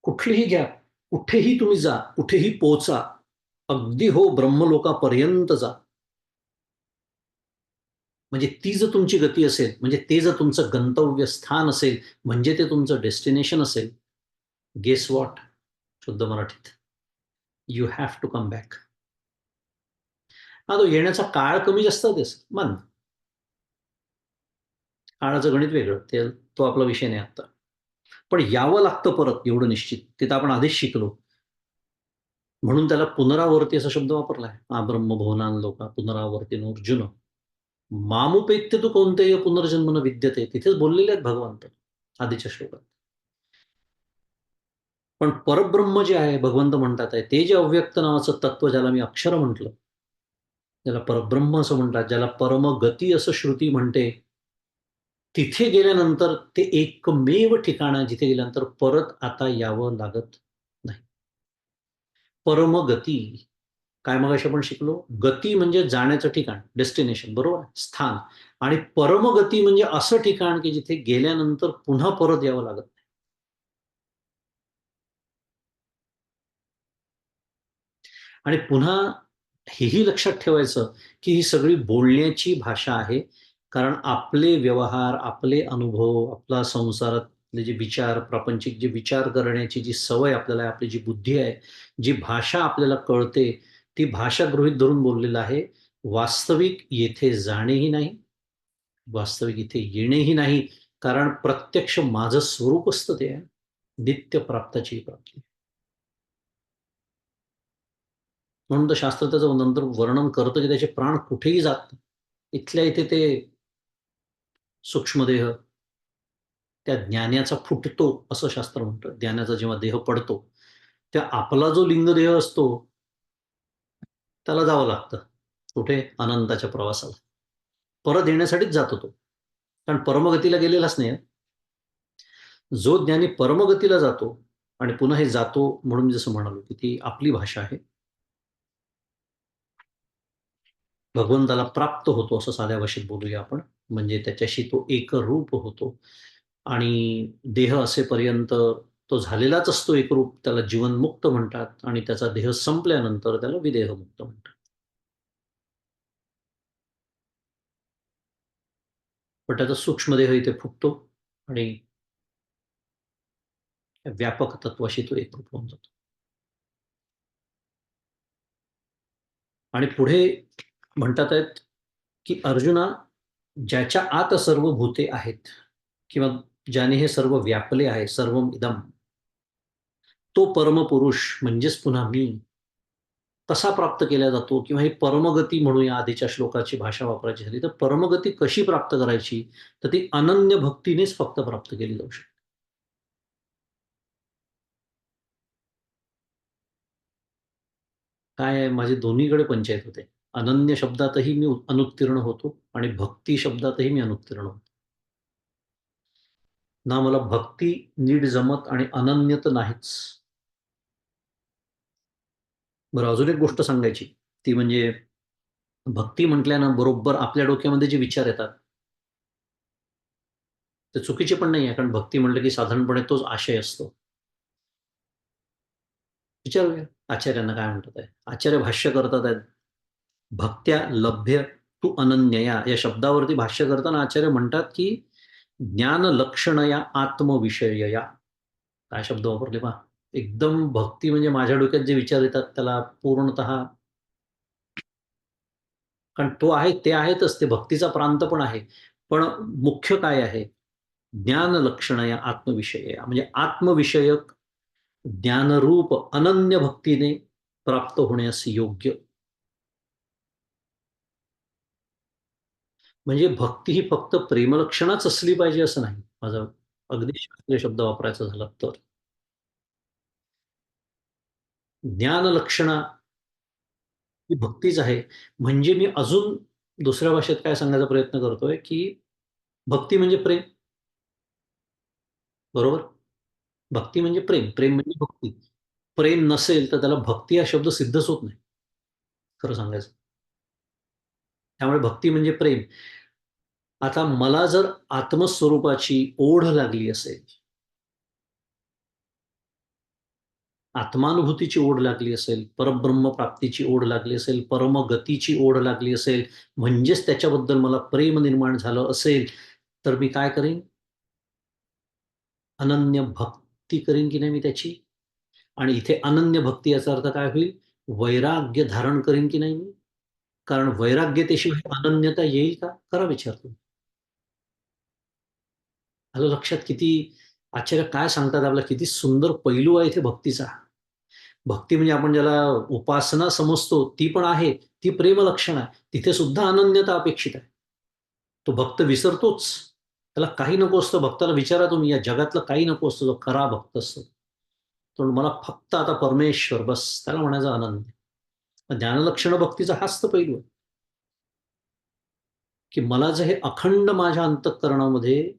कुठलीही घ्या, कुठेही तुम्ही जा, कुठेही पोहोचा, अगदी हो ब्रह्मलोकापर्यंत जा. म्हणजे ती जर तुमची गती असेल, म्हणजे ते जर तुमचं गंतव्य स्थान असेल, म्हणजे ते तुमचं डेस्टिनेशन असेल, गेस वॉट, शुद्ध मराठीत, you have to come back. हा तो येण्याचा काळ कमी जास्त होतेस मन, काळाचं गणित वेगळं, ते तो आपला विषय नाही आता. पण यावं लागतं परत, एवढं निश्चित, ते तर आपण आधीच शिकलो. म्हणून त्याला पुनरावर्ती असा शब्द वापरलाय, ब्रह्मभुवनान लोका पुनरावर्तीनो अर्जुन मामुपेत्य तू कोणतेही पुनर्जन्म न विद्यते, तिथेच बोललेले आहेत भगवंत आधीच्या श्लोकात. पण परब्रह्म जे आहे, भगवंत म्हणतात आहे, ते जे अव्यक्त नावाचं तत्व, ज्याला मी अक्षर म्हटलं, ज्याला परब्रह्म असं म्हणतात, ज्याला परमगती असं श्रुती म्हणते, तिथे गेल्यानंतर ते एकमेव ठिकाण आहे जिथे गेल्यानंतर परत आता यावं लागत नाही. परमगती. काय मगाशी आपण शिकलो? गती म्हणजे जाण्याचं ठिकाण, डेस्टिनेशन, बरोबर? स्थान. आणि परमगती म्हणजे असं ठिकाण की जिथे गेल्यानंतर पुन्हा परत यावं लागत नाही. आणि पुन्हा हेही लक्षात ठेवायचं की ही सगळी बोलण्याची भाषा आहे. कारण आपले व्यवहार, आपले अनुभव, आपला संसारातले जे विचार, प्रापंचिक जे विचार करण्याची जी सवय आपल्याला आहे, आपली जी बुद्धी आहे, जी भाषा आपल्याला कळते, ती भाषा गृहीत धरून बोललेलं आहे. वास्तविक येथे जाणेही नाही, वास्तविक इथे येणेही नाही. कारण प्रत्यक्ष माझं स्वरूप असतं ते आहे. नित्य प्राप्ताची प्राप्ती. म्हणून तर शास्त्र त्याचं नंतर वर्णन करतं की त्याचे प्राण कुठेही जात नाही. इथल्या इथे ते सूक्ष्मदेह त्या ज्ञानाचा फुटतो असं शास्त्र म्हणतं. ज्ञानाचा जेव्हा देह पडतो, त्या आपला जो लिंगदेह असतो त्याला जावं लागतं. कुठे? अनंताच्या प्रवासाला. परत येण्यासाठीच जातो तो. कारण परमगतीला गेलेलाच नाही. जो ज्ञानी परमगतीला जातो आणि पुन्हा हे जातो म्हणून जसं म्हणालो की ती आपली भाषा आहे. भगवंताला प्राप्त होतो असं साध्या भाषेत बोलूया आपण. म्हणजे त्याच्याशी तो एकरूप होतो. आणि देह असेपर्यंत तो झालेलाच असतो एकरूप. त्याला जीवनमुक्त म्हणतात आणि त्याचा देह संपल्यानंतर त्याला विदेहमुक्त म्हणतात. पण त्याचा सूक्ष्मदेह इथे फुटतो आणि व्यापक तत्वाशी तो एकरूप होऊन जातो. आणि पुढे म्हणतात आहेत की अर्जुना, ज्याच्या आत सर्व भूते आहेत किंवा ज्याने हे सर्व व्यापले आहे, सर्वम इदम, तो परमपुरुष म्हणजेच पुन्हा मी कसा प्राप्त केला जातो किंवा ही परमगती म्हणूया, आधीच्या श्लोकाची भाषा वापरायची झाली तर परमगती कशी प्राप्त करायची, तर ती अनन्य भक्तीनेच फक्त प्राप्त केली जाऊ शकते. काय आहे, माझे दोन्हीकडे पंचायत होते. अनन्य शब्दातही मी अनुत्तीर्ण होतो आणि भक्ती शब्दातही मी अनुत्तीर्ण होतो. ना मला भक्ती नीट जमत आणि अनन्य तर नाहीच. बरं, अजून एक गोष्ट सांगायची, ती म्हणजे भक्ती म्हटल्यानं बरोबर आपल्या डोक्यामध्ये जे विचार येतात ते चुकीचे पण नाही आहे. कारण भक्ती म्हटलं की साधारणपणे तोच आशय असतो. विचारूया आचार्यांना काय म्हणतात आहे. आचार्य भाष्य करतात आहेत, भक्त्या लभ्य तू अनन्यया या शब्दावरती भाष्य करताना आचार्य म्हणतात की ज्ञान लक्षणया आत्मविषयया. काय शब्द वापरले पहा. एकदम भक्ती म्हणजे माझ्या डोक्यात जे विचार येतात त्याला पूर्णतः, कारण तो आहे ते आहेतच, ते भक्तीचा प्रांत पण आहे. पण मुख्य काय आहे? ज्ञान लक्षण या आत्मविषय म्हणजे आत्मविषयक ज्ञानरूप अनन्य भक्तीने प्राप्त होण्यास योग्य. म्हणजे भक्ती ही फक्त प्रेमलक्षणाच असली पाहिजे असं नाही. माझा अगदी शास्त्रीय शब्द वापरायचा झाला तर ज्ञानलक्षणा ही भक्तीच आहे. म्हणजे मी अजून दुसऱ्या भाषेत काय सांगायचा प्रयत्न करतोय की भक्ती म्हणजे प्रेम, बरोबर? भक्ती म्हणजे प्रेम, प्रेम म्हणजे भक्ती. प्रेम नसेल तर त्याला भक्ती हा शब्द सिद्धच होत नाही, खरं सांगायचं. त्यामुळे भक्ती म्हणजे प्रेम. आता मला जर आत्मस्वरूपाची ओढ लागली असेल, आत्मानुभूतीची ओढ लागली असेल, परब्रह्म प्राप्तीची ओढ लागली असेल, परमगतीची ओढ लागली असेल, म्हणजेच त्याच्याबद्दल मला प्रेम निर्माण झालं असेल, तर मी काय करीन? अनन्य भक्ती करीन की नाही मी त्याची? आणि इथे अनन्य भक्ती याचा अर्थ काय होईल? वैराग्य धारण करीन की नाही मी? कारण वैराग्यतेशिवाय अनन्यता येईल का? करा विचार तुम्ही. आलं लक्षात? किती आचार्य काय सांगतात आपल्याला, किती सुंदर पैलू आहे इथे भक्तीचा. भक्ती म्हणजे आपण ज्याला उपासना समजतो ती पण आहे, ती प्रेमलक्षण आहे. तिथे सुद्धा अनन्यता अपेक्षित आहे. तो भक्त विसरतोच. त्याला काही नको असतं. भक्ताला विचारा तुम्ही, या जगातलं काही नको असतं, जो खरा भक्त असतो. तो मला फक्त आता परमेश्वर बस, त्याला म्हणायचं आनंद. ज्ञानलक्षण भक्तीचा हाच तर पैलू आहे. की मला जर हे अखंड माझ्या अंतःकरणामध्ये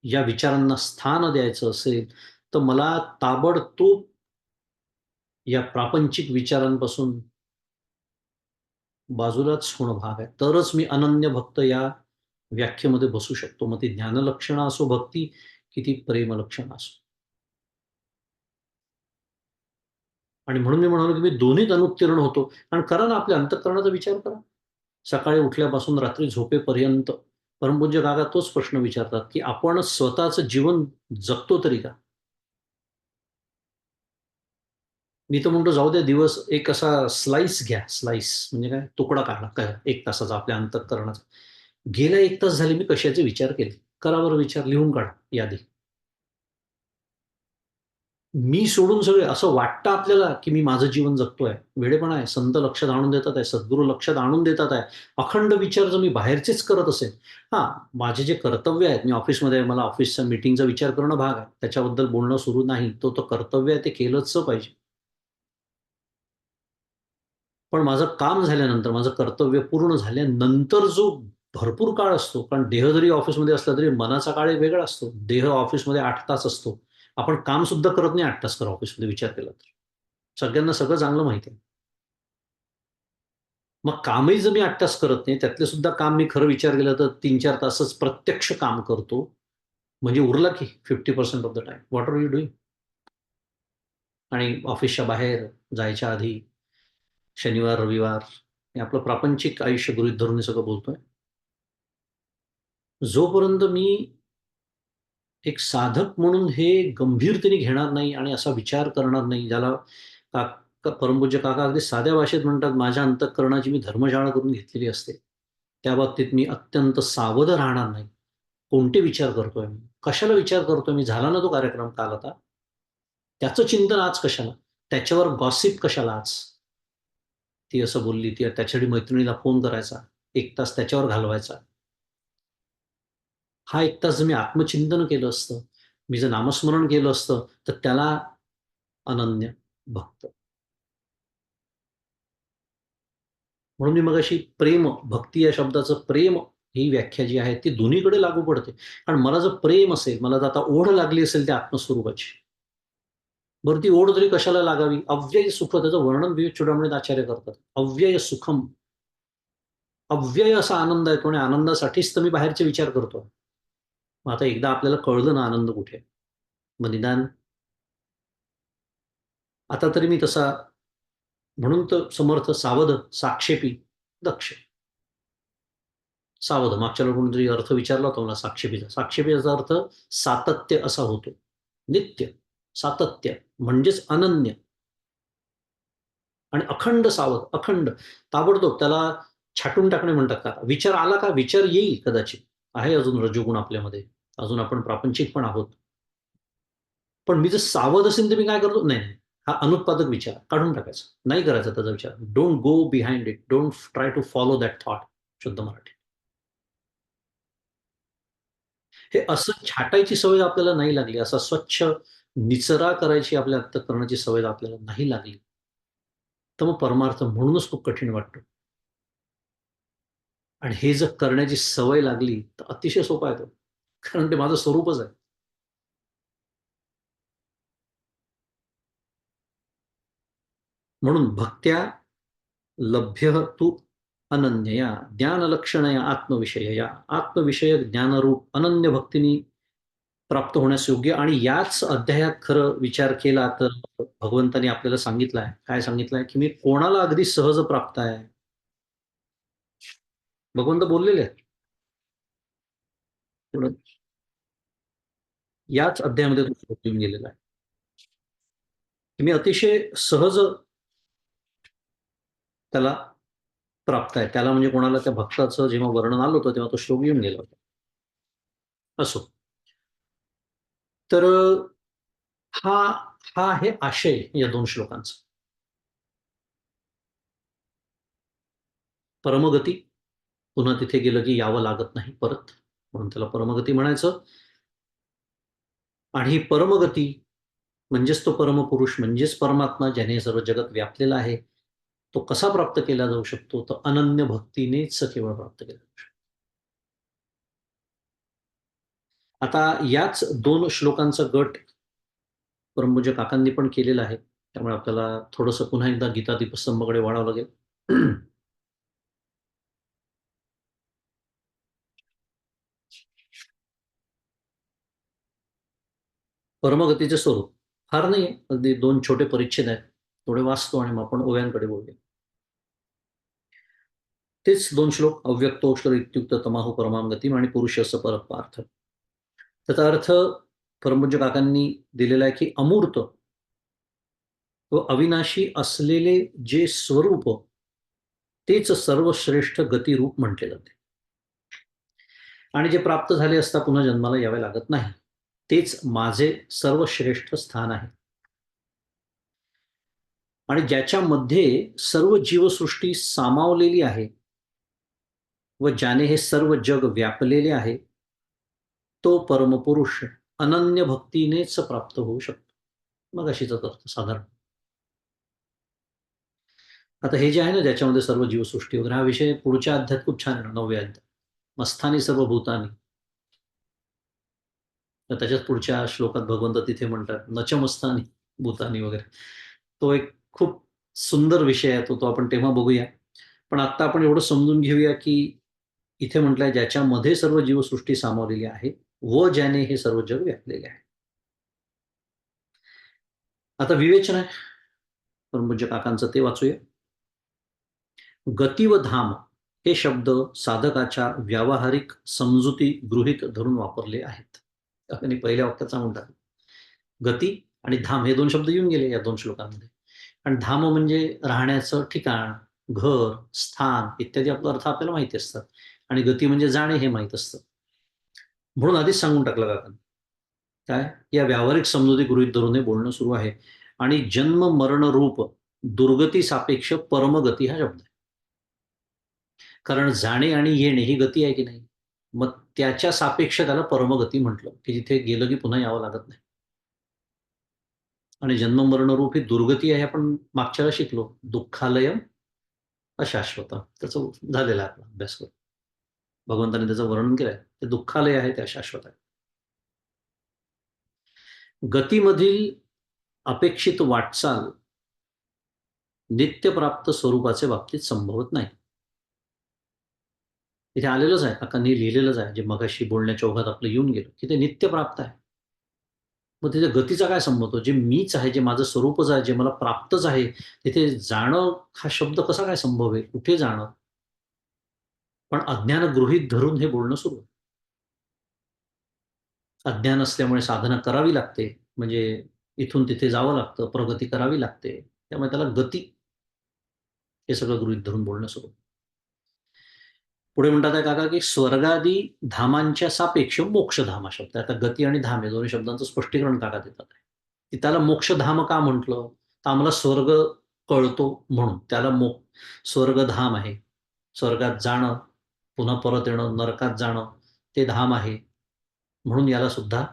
या विचारांना स्थान द्यायचं असेल, तर मला ताबडतोब या प्रापंचिक विचारांपासून बाजूलाच होणं भाग आहे. तरच मी अनन्य भक्त या व्याख्येमध्ये बसू शकतो. मग ती ज्ञानलक्षणं असो भक्ती, की ती प्रेमलक्षणं असो. आणि म्हणून मी म्हणालो, की मी दोन्हीत अनुत्तीर्ण होतो. कारण करा ना, आपल्या अंतःकरणाचा विचार करा. सकाळी उठल्यापासून रात्री झोपेपर्यंत परमपूज्य काका तोच प्रश्न विचारतात, की आपण स्वतःचं जीवन जगतो तरी का? मी तर म्हणतो जाऊ द्या दिवस एक असा स्लाइस घ्या, स्लाइस म्हणजे काय तुकडा काढा काय 1 तासाचा आपल्या अंतःकरणाचा. गेल्या 1 तास झाले मी कशाचे विचार केले? करा बरं विचार लिहून काढा यादी. मी सोडून सगळे असं वाटतं आपल्याला, की मी माझं जीवन जगतोय. वेडेपणा आहे. संत लक्षात आणून देतात आहे, सद्गुरू लक्षात आणून देतात आहे. अखंड विचार जर मी बाहेरचेच करत असेल, हां, माझे जे कर्तव्य आहेत, मी ऑफिसमध्ये आहे, मला ऑफिसच्या मीटिंगचा विचार करणं भाग आहे. त्याच्याबद्दल बोलणं सुरू नाही. तो कर्तव्य आहे ते केलंच पाहिजे. पण माझं काम झाल्यानंतर, माझं कर्तव्य पूर्ण झाल्यानंतर जो भरपूर काळ असतो, कारण देह जरी ऑफिसमध्ये असला तरी मनाचा काळ एक वेगळा असतो. देह ऑफिसमध्ये 8 तास असतो. आपण काम सुद्धा करत नाही 8 तास करा ऑफिसमध्ये विचार केला तर. सगळ्यांना सगळं चांगलं माहिती आहे. मग कामही जर मी 8 तास करत नाही, त्यातले सुद्धा काम मी खरं विचार केला तर 3-4 तासच प्रत्यक्ष काम करतो. म्हणजे उरला की 50% of the time. What are you doing? आणि ऑफिसच्या बाहेर जायच्या आधी शनिवार, रविवार हे आपलं प्रापंचिक आयुष्य गृहीत धरून हे सगळं बोलतोय. जोपर्यंत मी एक साधक म्हणून हे गंभीरतेने घेणार नाही आणि असा विचार करणार नाही, ज्याला परमपूज्य काका अगदी साध्या भाषेत म्हणतात, माझ्या अंतःकरणाची मी धर्मशाळा करून घेतलेली असते. त्या बाबतीत मी अत्यंत सावध राहणार नाही. कोणते विचार करतोय मी? कशाला विचार करतोय मी? झाला ना तो कार्यक्रम काल आता. त्याचं चिंतन आज कशाला? त्याच्यावर गॉसिप कशाला आज? ती असं बोलली, ती त्याच्यासाठी मैत्रिणीला फोन करायचा. 1 तास त्याच्यावर घालवायचा. हा 1 तास जर मी आत्मचिंतन केलं असतं, मी जर नामस्मरण केलं असतं, तर त्याला अनन्य भक्त. म्हणून मी मगाशी प्रेम, भक्ती या शब्दाचं प्रेम ही व्याख्या जी आहे ती दोन्हीकडे लागू पडते. कारण मला जर प्रेम असेल, मला जर आता ओढ लागली असेल त्या आत्मस्वरूपाची, बरं ती ओढ तरी कशाला लागावी? अव्यय सुख त्याचं वर्णन विवेक चूडामणीत आचार्य करतात. अव्यय सुखम, अव्यय असा आनंद आहे आणि आनंदासाठीच तर मी बाहेरचे विचार करतो. मग आता एकदा आपल्याला कळलं ना आनंद कुठे आहे, मग निदान आता तरी मी तसा म्हणून तर समर्थ सावध, साक्षेपी, दक्ष. सावध मागच्या वेळेला कोणीतरी अर्थ विचारला होता मला साक्षेपीचा. साक्षेपीचा अर्थ सातत्य असा होतो. नित्य, सातत्य म्हणजेच अनन्य आणि अखंड सावध, अखंड. ताबडतोब त्याला छाटून टाकणे म्हणतात का? विचार आला का? विचार येईल कदाचित. आहे अजून रजोगुण आपल्यामध्ये. अजून आपण प्रापंचिक पण आहोत. पण मी जर सावध असेल तर मी काय करतो? नाही, नाही. हा अनुत्पादक विचार काढून टाकायचा. नाही करायचा त्याचा विचार. Don't go behind it. Don't try to follow that thought. शुद्ध मराठी. हे असं छाटायची सवय आपल्याला नाही लागली. असा स्वच्छ निचरा करायची आपल्या अंतःकरणाची सवय आपल्याला नाही लागली. तर मग परमार्थ म्हणूनच खूप कठीण वाटतो. आणि हे जर करण्याची सवय लागली, तर अतिशय सोपा आहे तो. कारण ते माझं स्वरूपच आहे. म्हणून भक्त्या लभ्यः तु अनन्यया ज्ञानलक्षणया आत्मविषयया आत्मविषयक ज्ञानरूप अनन्य भक्तीने प्राप्त होण्यास योग्य. आणि याच अध्यायात खरं विचार केला तर भगवंतांनी आपल्याला सांगितलं आहे. काय सांगितलं आहे? की मी कोणाला अगदी सहज प्राप्त आहे. भगवंत बोललेले आहेत. तेवढं याच अध्यायामध्ये तो येऊन गेलेला आहे. की मी अतिशय सहज त्याला प्राप्त आहे. त्याला म्हणजे कोणाला त्या भक्ताचं जेव्हा वर्णन आलं होतं, तेव्हा तो श्लोक येऊन गेला होता. असो. तर हा हा आहे आशय या 2 श्लोकांचा. परमगती, पुन्हा तिथे गेलं की यावं लागत नाही परत. म्हणून त्याला परमगती म्हणायचं. आणि ही परमगती म्हणजेच तो परमपुरुष, म्हणजेच परमात्मा ज्याने सर्व जगत व्यापलेलं आहे. तो कसा प्राप्त केला जाऊ शकतो? तर अनन्य भक्तीनेच केवळ प्राप्त केला जाऊ शकतो. आता याच 2 श्लोकांचा गट परमपूज्य काकांनी पण केलेला आहे. त्यामुळे आपल्याला थोडंसं पुन्हा एकदा गीता दीपस्तंभाकडे वळावं लागेल. परमगतीचे स्वरूप फार नाही आहे. अगदी 2 छोटे परिच्छेद आहेत. थोडे वाचतो आणि मग आपण ओव्यांकडे बोलूया. तेच 2 श्लोक अव्यक्तोक्षर इत्युक्त तमाहु परमां गतिम आणि पुरुषस्य परपार्थ. त्याचा अर्थ परमपूज्य काकांनी दिलेला आहे की अमूर्त व अविनाशी असलेले जे स्वरूप तेच सर्वश्रेष्ठ गतिरूप म्हटले जाते आणि जे प्राप्त झाले असता पुन्हा जन्माला यावे लागत नाही. तेच माझे सर्वश्रेष्ठ स्थान आहे आणि ज्याच्यामध्ये सर्व जीवसृष्टी सामावलेली आहे व ज्याने हे सर्व जग व्यापलेले आहे तो परमपुरुष अनन्य भक्तीनेच प्राप्त होऊ शकतो. मग अशीच अर्थ साधारण. आता हे जे आहे ना ज्याच्यामध्ये सर्व जीवसृष्टी वगैरे हा विषय पुढच्या अध्यात खूप छान आहे, 9व्या अध्यात. मस्थानी सर्व भूतानी. तर त्याच्याच पुढच्या श्लोकात भगवंत तिथे म्हणतात नचमस्थानी भूतानी वगैरे. तो एक खूप सुंदर विषय आहे, तो आपण तेव्हा बघूया. पण आता आपण एवढं समजून घेऊया की इथे म्हटलंय ज्याच्यामध्ये सर्व जीवसृष्टी सामावलेली आहे व ज्याने हे सर्व जग व्यापलेले आहे. आता विवेचन आहे परमपूज्य काकांचं, ते वाचूया. गती व धाम हे शब्द साधकाच्या व्यावहारिक समजुती गृहीत धरून वापरले आहेत. आणि पहिल्या वाक्याचा म्हणतात गती आणि धाम हे 2 शब्द येऊन गेले या 2 श्लोकांमध्ये. आणि धाम म्हणजे राहण्याचं ठिकाण, घर, स्थान इत्यादी आपला अर्थ आपल्याला माहिती असतात आणि गती म्हणजे जाणे हे माहीत असतं. म्हणून आधीच सांगून टाकलं काकांनी. काय? या व्यावहारिक समजुती गृहीत धरून हे बोलणं सुरू आहे आणि जन्म मरण रूप दुर्गती सापेक्ष परमगती हा शब्द आहे. कारण जाणे आणि येणे ही गती आहे की नाही, मग त्याच्या सापेक्ष त्याला परमगती म्हटलं की जिथे गेलं की पुन्हा यावं लागत नाही. आणि जन्म मरण रूप ही दुर्गती आहे, आपण मागच्या वेळेला शिकलो. दुःखालय अशाश्वत त्याचं झालेला आहे आपला अभ्यास करून. भगवंताने त्याचं वर्णन केलंय. ते दुःखालय आहे ते अशाश्वत आहे. गतीमधील अपेक्षित वाटचाल नित्यप्राप्त स्वरूपाच्या बाबतीत संभवत नाही. इथे आलेलंच आहे, काकांनी लिहिलेलंच आहे, जे मगाशी बोलण्याच्या ओघात आपलं येऊन गेलं की ते नित्यप्राप्त आहे. मग तिथे गतीचा काय संबंध होतो? जे मीच आहे, जे माझं स्वरूपच आहे, जे मला प्राप्तच आहे, तिथे जाणं हा शब्द कसा काय संभव आहे? कुठे जाणं? पण अज्ञान गृहीत धरून हे बोलणं सुरू आहे. अज्ञान असल्यामुळे साधना करावी लागते, म्हणजे इथून तिथे जावं लागतं, प्रगती करावी लागते. त्यामुळे त्याला गती हे सगळं गृहीत धरून बोलणं सुरू. पुढे म्हणतात आहे काका की स्वर्गादी धामांच्या सापेक्ष मोक्षधाम हा शब्द. आता गती आणि धाम या दोन्ही शब्दांचं स्पष्टीकरण काका देतात आहे की त्याला मोक्षधाम का म्हटलं, तर आम्हाला स्वर्ग कळतो म्हणून त्याला स्वर्गधाम आहे. स्वर्गात जाणं, पुन्हा परत येणं, नरकात जाणं ते धाम आहे, म्हणून याला सुद्धा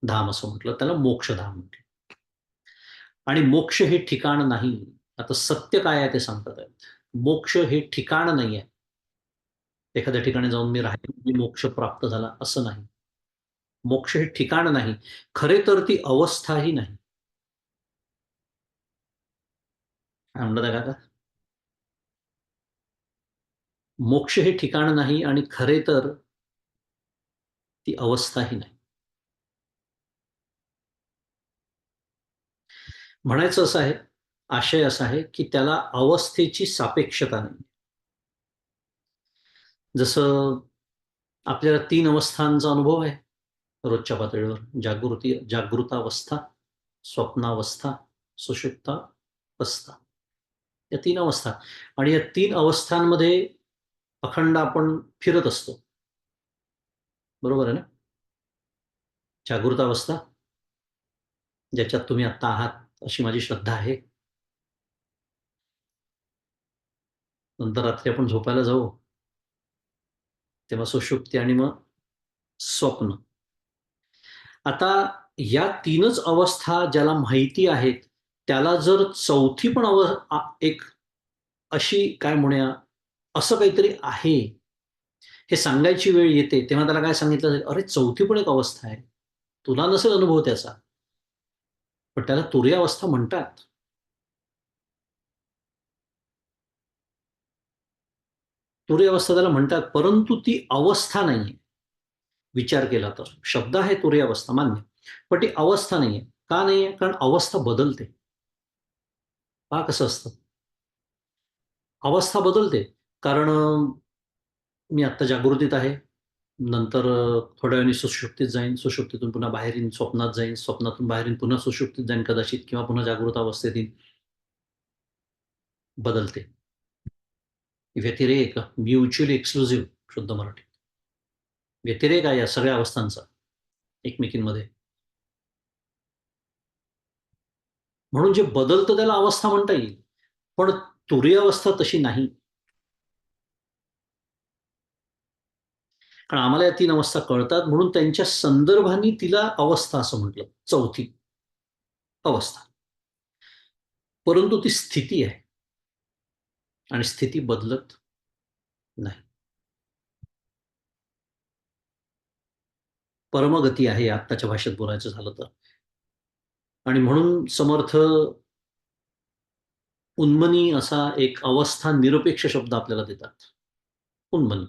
धाम असं म्हटलं, त्याला मोक्षधाम म्हटलं. आणि मोक्ष हे ठिकाण नाही. आता सत्य काय आहे ते सांगतात आहेत. मोक्ष हे ठिकाण नाही आहे. एखाद्या ठिकाणी जाऊन मी राहिलो, मोक्ष प्राप्त झाला असं नाही. मोक्ष हे ठिकाण नाही, खरे तर ती अवस्थाही नाही. काय म्हणतात काका? मोक्ष हे ठिकाण नाही आणि खरे तर ती अवस्थाही नाही. म्हणायचं असं आहे, आशय असा आहे की त्याला अवस्थेची सापेक्षता नाही. जसं आपल्याला 3 अवस्थांचा अनुभव आहे रोजच्या पातळीवर. जागृतावस्था, स्वप्नावस्था, सुषुप्तावस्था. या 3 अवस्था आणि या 3 अवस्थांमध्ये अखंड आपण फिरत असतो. बरोबर आहे ना? जागृत अवस्था, ज्याच्यात तुम्ही आता आहात अशी माझी श्रद्धा आहे. नंतर रात्री आपण झोपायला जाऊ, तेव्हा सुषुप्ती आणि मग स्वप्न. आता या 3च अवस्था ज्याला माहिती आहेत, त्याला जर चौथी पण एक अशी काय म्हणूया, असं काहीतरी आहे, हे सांगायची वेळ येते, तेव्हा त्याला काय सांगितलं जाईल, "अरे, चौथी पण एक अवस्था आहे. तुला नसेल अनुभव त्याचा, पण त्याला तुरीय अवस्था म्हणतात." तुरीय अवस्था त्याला म्हणतात, परंतु ती अवस्था नाहीये. विचार केला तर. शब्द आहे तुरीय अवस्था मान्य. पण ती अवस्था नाहीये. का नाहीये? कारण अवस्था बदलते. पहा कसं असतं. अवस्था बदलते. कारण मी आत्ता जागृतीत आहे. नंतर थोड्या वेळाने सुषुप्तीत जाईन. सुषुप्तीतून पुन्हा बाहेर येईन. स्वप्नात जाईन. स्वप्नातून बाहेर येईन. पुन्हा सुषुप्तीत जाईन कदाचित किंवा पुन्हा जागृत अवस्थेत येईन. बदलते. व्यतिरेक, म्युच्युअली एक्सक्लुसिव्ह शुद्ध मराठीत. व्यतिरेक आहे या सगळ्या अवस्थांचा एकमेकींमध्ये. म्हणून जे बदलतं त्याला अवस्था म्हणता येईल. पण तुरीय अवस्था तशी नाही. कारण आम्हाला या 3 अवस्था कळतात म्हणून त्यांच्या संदर्भाने तिला अवस्था असं म्हटलं. चौथी अवस्था. परंतु ती स्थिती आहे आणि स्थिती बदलत नाही. परमगती आहे आत्ताच्या भाषेत बोलायचं झालं तर. आणि म्हणून समर्थ उन्मनी असा एक अवस्था निरपेक्ष शब्द आपल्याला देतात. उन्मनी.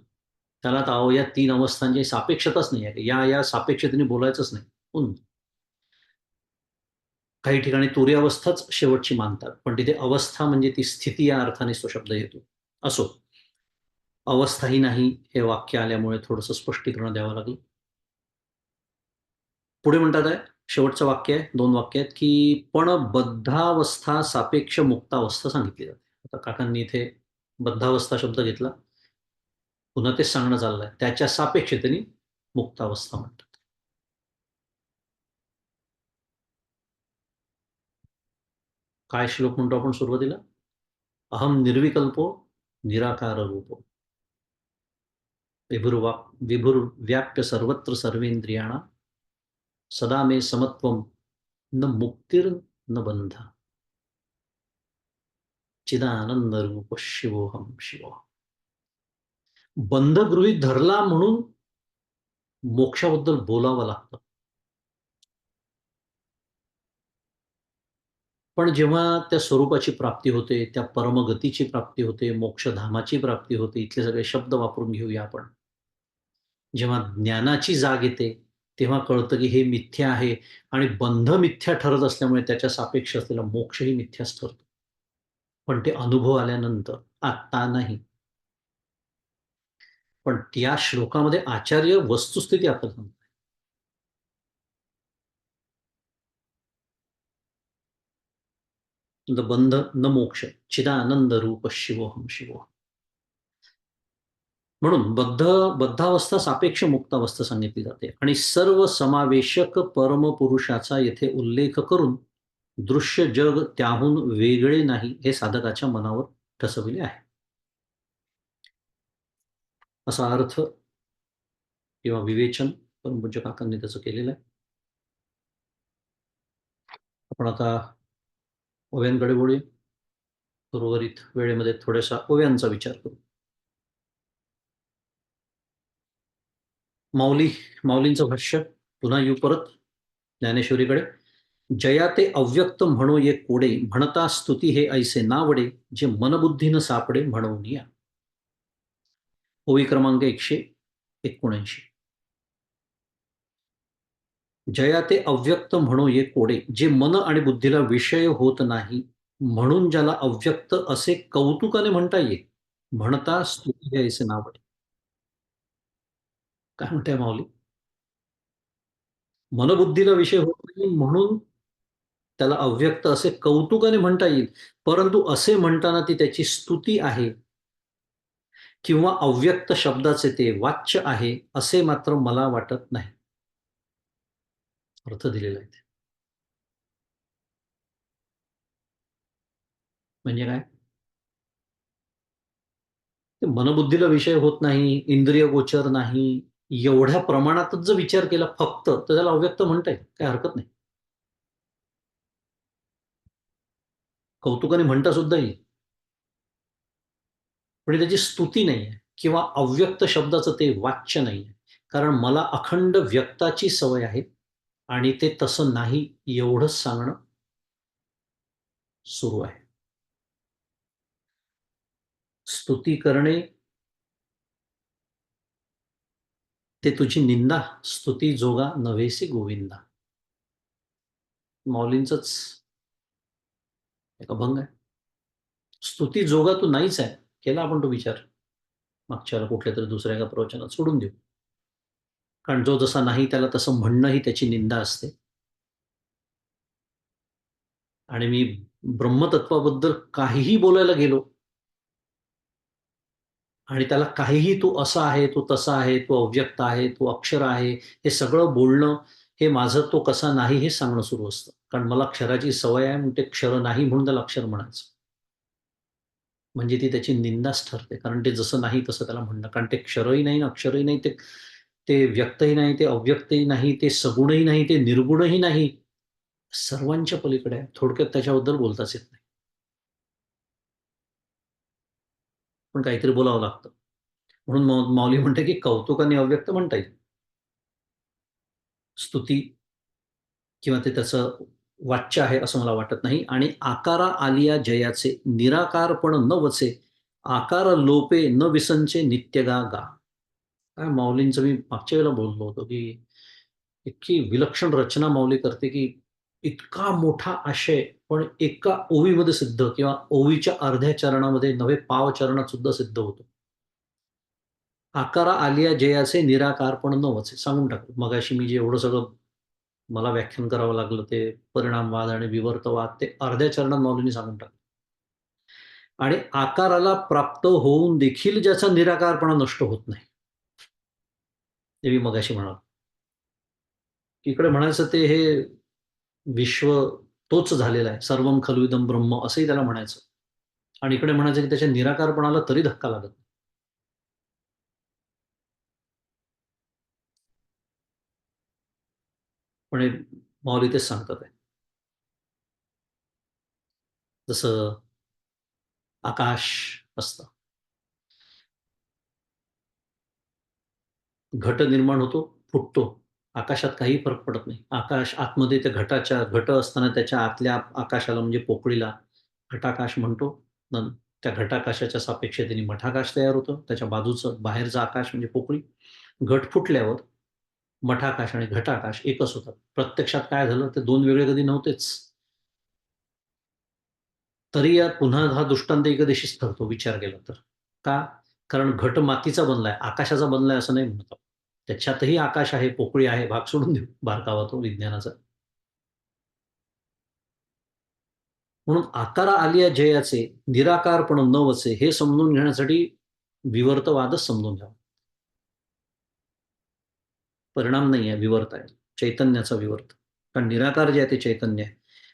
त्याला तर अहो या 3 अवस्थांची सापेक्षताच नाही आहे. या सापेक्षतेने बोलायचंच नाही. काही ठिकाणी तुरीय अवस्थाच शेवटची मानतात. पण तिथे अवस्था म्हणजे ती स्थिती या अर्थानेच तो शब्द येतो. असो. अवस्थाही नाही हे वाक्य आल्यामुळे थोडंसं स्पष्टीकरण द्यावं लागलं. पुढे म्हणतात आहे, शेवटचं वाक्य आहे, 2 वाक्य आहेत, की पण बद्धावस्था सापेक्ष मुक्तावस्था सांगितली जाते. आता काकांनी इथे बद्धावस्था शब्द घेतला. पुन्हा तेच सांगणं चाललंय. त्याच्या सापेक्षतेने मुक्तावस्था म्हणतात. काय श्लोक म्हणतो आपण सुरुवातीला? अहम निर्विकल्पो निराकार रूपो विभुर्व्याप्य सर्वत्र सर्वेंद्रियाणा सदा मे समत्वम न मुक्तीर न बंध चिदानंद रूप शिवोहम शिवोहम. बंध गृहीत धरला म्हणून मोक्षाबद्दल बोलावं लागतं. पण जेव्हा त्या स्वरूपाची प्राप्ती होते, त्या परमगतीची प्राप्ती होते, मोक्षधामाची प्राप्ती होते, इथले सगळे शब्द वापरून घेऊया आपण. जेव्हा ज्ञानाची जाग येते, तेव्हा कळतं की हे मिथ्या आहे आणि बंध मिथ्या ठरत असल्यामुळे त्याच्या सापेक्ष असलेला मोक्षही मिथ्याच ठरतो. पण ते अनुभव आल्यानंतर, आत्ता नाही. पण त्या श्लोकामध्ये आचार्य वस्तुस्थिती आपल्याला सांगतात. न बंध न मोक्ष चिदानंद रूप शिवोहम शिवोहम. म्हणून बद्धावस्था सापेक्ष मुक्तावस्था सांगितली जाते आणि सर्व समावेशक परमपुरुषाचा येथे उल्लेख करून दृश्य जग त्याहून वेगळे नाही हे साधकाच्या मनावर ठसविले आहे. असा अर्थ किंवा विवेचन परमपूज्य काकांनी त्याचं केलेलं आहे. आपण आता ओव्यांकडे वळूया. उर्वरित वेळेमध्ये थोड्याशा ओव्यांचा विचार करू. माऊलींचं भाष्य पुन्हा येऊ परत ज्ञानेश्वरीकडे. जया ते अव्यक्त म्हणो ये कोडे म्हणता स्तुती हे ऐसे नावडे जे मनबुद्धी न सापडे म्हणून या. ओवी क्रमांक 179. जया ते अव्यक्त म्हणो ये कोडे जे मन आणि बुद्धीला विषय होत नाही म्हणून ज्याला अव्यक्त असे कौतुकाने म्हणता येईल म्हणता स्तुती हे ऐसे नावडे. काय म्हणताय माऊली? मनबुद्धीला विषय होत नाही म्हणून त्याला अव्यक्त असे कौतुकाने म्हणता येईल. परंतु असे म्हणताना ती त्याची स्तुती आहे किंवा अव्यक्त शब्दाचे ते वाच्य आहे असे मात्र मला वाटत नाही. अर्थ दिलेला आहे. म्हणजे काय? ते मनबुद्धीला विषय होत नाही, इंद्रिय गोचर नाही, एवढ्या प्रमाणातच जर विचार केला फक्त, तर त्याला अव्यक्त म्हणता येईल. काही हरकत नाही. कौतुकाने म्हणता सुद्धा येईल. पण त्याची स्तुती नाही आहे किंवा अव्यक्त शब्दाचं ते वाच्य नाही आहे. कारण मला अखंड व्यक्ताची सवय आहे आणि ते तसं नाही एवढंच सांगणं सुरू आहे. स्तुती करणे ते तुझी निंदा, स्तुती जोगा नव्हेसी गोविंदा. माऊलींचंच एक अभंग आहे. स्तुती जोगा तू नाहीच आहे. केला आपण तो विचार मागच्या कुठल्या तरी दुसऱ्या एका प्रवचनात सोडून देऊ. कारण जो जसा नाही त्याला तसं म्हणणं ही त्याची निंदा असते. आणि मी ब्रह्मतत्वाबद्दल काहीही बोलायला गेलो आणि त्याला काहीही तू असा आहे, तू तसा आहे, तू अव्यक्त आहे, तू अक्षर आहे, हे सगळं बोलणं, हे माझं तो कसा नाही हे सांगणं सुरू असतं. कारण मला क्षराची सवय आहे, म्हणून ते क्षर नाही म्हणून त्याला अक्षर म्हणायचं. म्हणजे ती त्याची निंदाच ठरते. कारण ते जसं नाही तसं त्याला म्हणणं. कारण ते क्षरही नाही, अक्षरही नाही, ते ते व्यक्तही नाही, ते अव्यक्तही नाही, ते सगुणही नाही, ते निर्गुणही नाही. सर्वांच्या पलीकडे आहे. थोडक्यात त्याच्याबद्दल बोलताच येत नाही. पण काहीतरी बोलावं लागतं. म्हणून माऊली म्हणते, की कौतुकाने अव्यक्त म्हणता येईल. स्तुती किंवा ते त्याचं वाच्य आहे असं मला वाटत नाही. आणि आकारा आलिया जयाचे निराकारपण न वचे, आकार लोपे न विसंचे नित्य गा गा. काय माऊलींचं मी मागच्या वेळेला बोललो होतो, की इतकी विलक्षण रचना माऊली करते, की इतका मोठा आशय पण एका ओवीमध्ये सिद्ध किंवा ओवीच्या अर्ध्या चरणामध्ये नव्हे पाव चरणात सुद्धा सिद्ध होतो. आकारा आलिया जयाचे निराकारपण न वचे सांगून टाकलं. मगाशी मी जे एवढं सगळं मला व्याख्यान करावं लागलं ते परिणामवाद आणि विवर्तवाद ते अर्ध्या चरणात माऊलींनी सांगून टाकलं. आणि आकाराला प्राप्त होऊन देखील ज्याचा निराकारपणा नष्ट होत नाही. ते मी मगाशी म्हणालो. इकडे म्हणायचं ते हे विश्व तोच झालेला आहे. सर्वं खलु इदं ब्रह्म असंही त्याला म्हणायचं. आणि इकडे म्हणायचं की त्याच्या निराकारपणाला तरी धक्का लागत नाही. पण हे माऊली तेच सांगतात आहे. जसं आकाश असतं. घट निर्माण होतो, फुटतो. आकाशात काही फरक पडत नाही. आकाश आतमध्ये त्या घट असताना त्याच्या आतल्या आकाशाला म्हणजे पोकळीला घटाकाश म्हणतो. त्या घटाकाशाच्या सापेक्षतेने मठाकाश तयार होतं. त्याच्या बाजूचं बाहेरचं आकाश म्हणजे पोकळी. घट फुटल्यावर मठाकाश आणि घटाकाश एकच होतात. प्रत्यक्षात काय झालं ते 2 वेगळे कधी नव्हतेच. तरी या पुन्हा हा दृष्टांत एकदेशीच ठरतो विचार केला तर. का? कारण घट मातीचा बनलाय, आकाशाचा बनलाय असं नाही म्हणत आपण. त्याच्यातही आकाश आहे, पोकळी आहे, भाग सोडून देऊ बारकावा तो विज्ञानाचा. म्हणून आकारा आलिया जयाचे निराकारपण न वचे हे समजून घेण्यासाठी विवर्तवादच समजून घ्यावा. परिणाम नाही आहे, विवर्त आहे. चैतन्याचा विवर्त. कारण निराकार जे आहे ते चैतन्य आहे.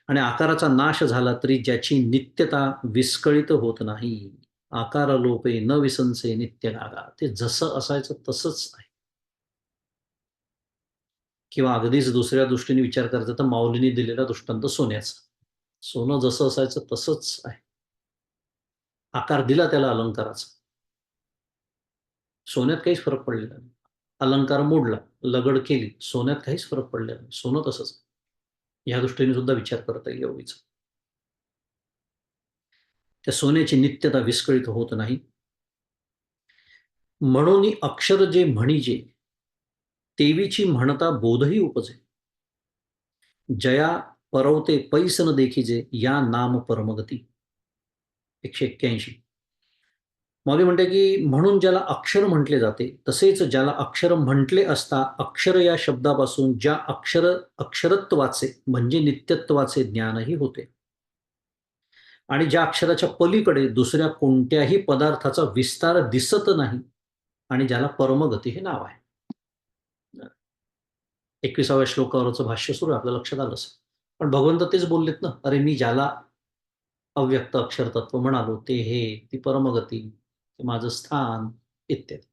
आणि आकाराचा नाश झाला तरी ज्याची नित्यता विस्कळीत होत नाही. आकार लोपे न विसंसे नित्य नागा. ते जसं असायचं तसंच आहे. किंवा अगदीच दुसऱ्या दृष्टीने विचार करायचा तर माऊलींनी दिलेला दृष्टांत सोन्याचा. सोनं जसं असायचं तसंच आहे. आकार दिला त्याला अलंकाराचा. सोन्यात काहीच फरक पडलेला नाही. अलंकार मोडला, लगड केली, सोन्यात काहीच फरक पडलेला नाही. सोनं तसंच आहे. या दृष्टीने सुद्धा विचार करता येईल योगीचा. त्या सोन्याची नित्यता विस्कळीत होत नाही. म्हणून अक्षर जे म्हणीजे, तेवीची म्हणता बोधही उपजे. जया परवते पैस न देखीजे, या नाम परमगती. 181. माऊली म्हणते की म्हणून ज्याला अक्षर म्हटले जाते तसेच ज्याला अक्षर म्हटले असता अक्षर या शब्दापासून ज्या अक्षरत्वाचे म्हणजे नित्यत्वाचे ज्ञानही होते आणि ज्या अक्षराच्या पलीकडे दुसऱ्या कोणत्याही पदार्थाचा विस्तार दिसत नाही आणि ज्याला परमगती हे नाव आहे. 21व्या श्लोकावरचं भाष्य सुरू आहे, आपल्या लक्षात आलं असेल. पण भगवंत तेच बोललेत ना, अरे मी ज्याला अव्यक्त अक्षर तत्व म्हणालो ते हे, ती परमगती, ते माझं स्थान इत्यादी.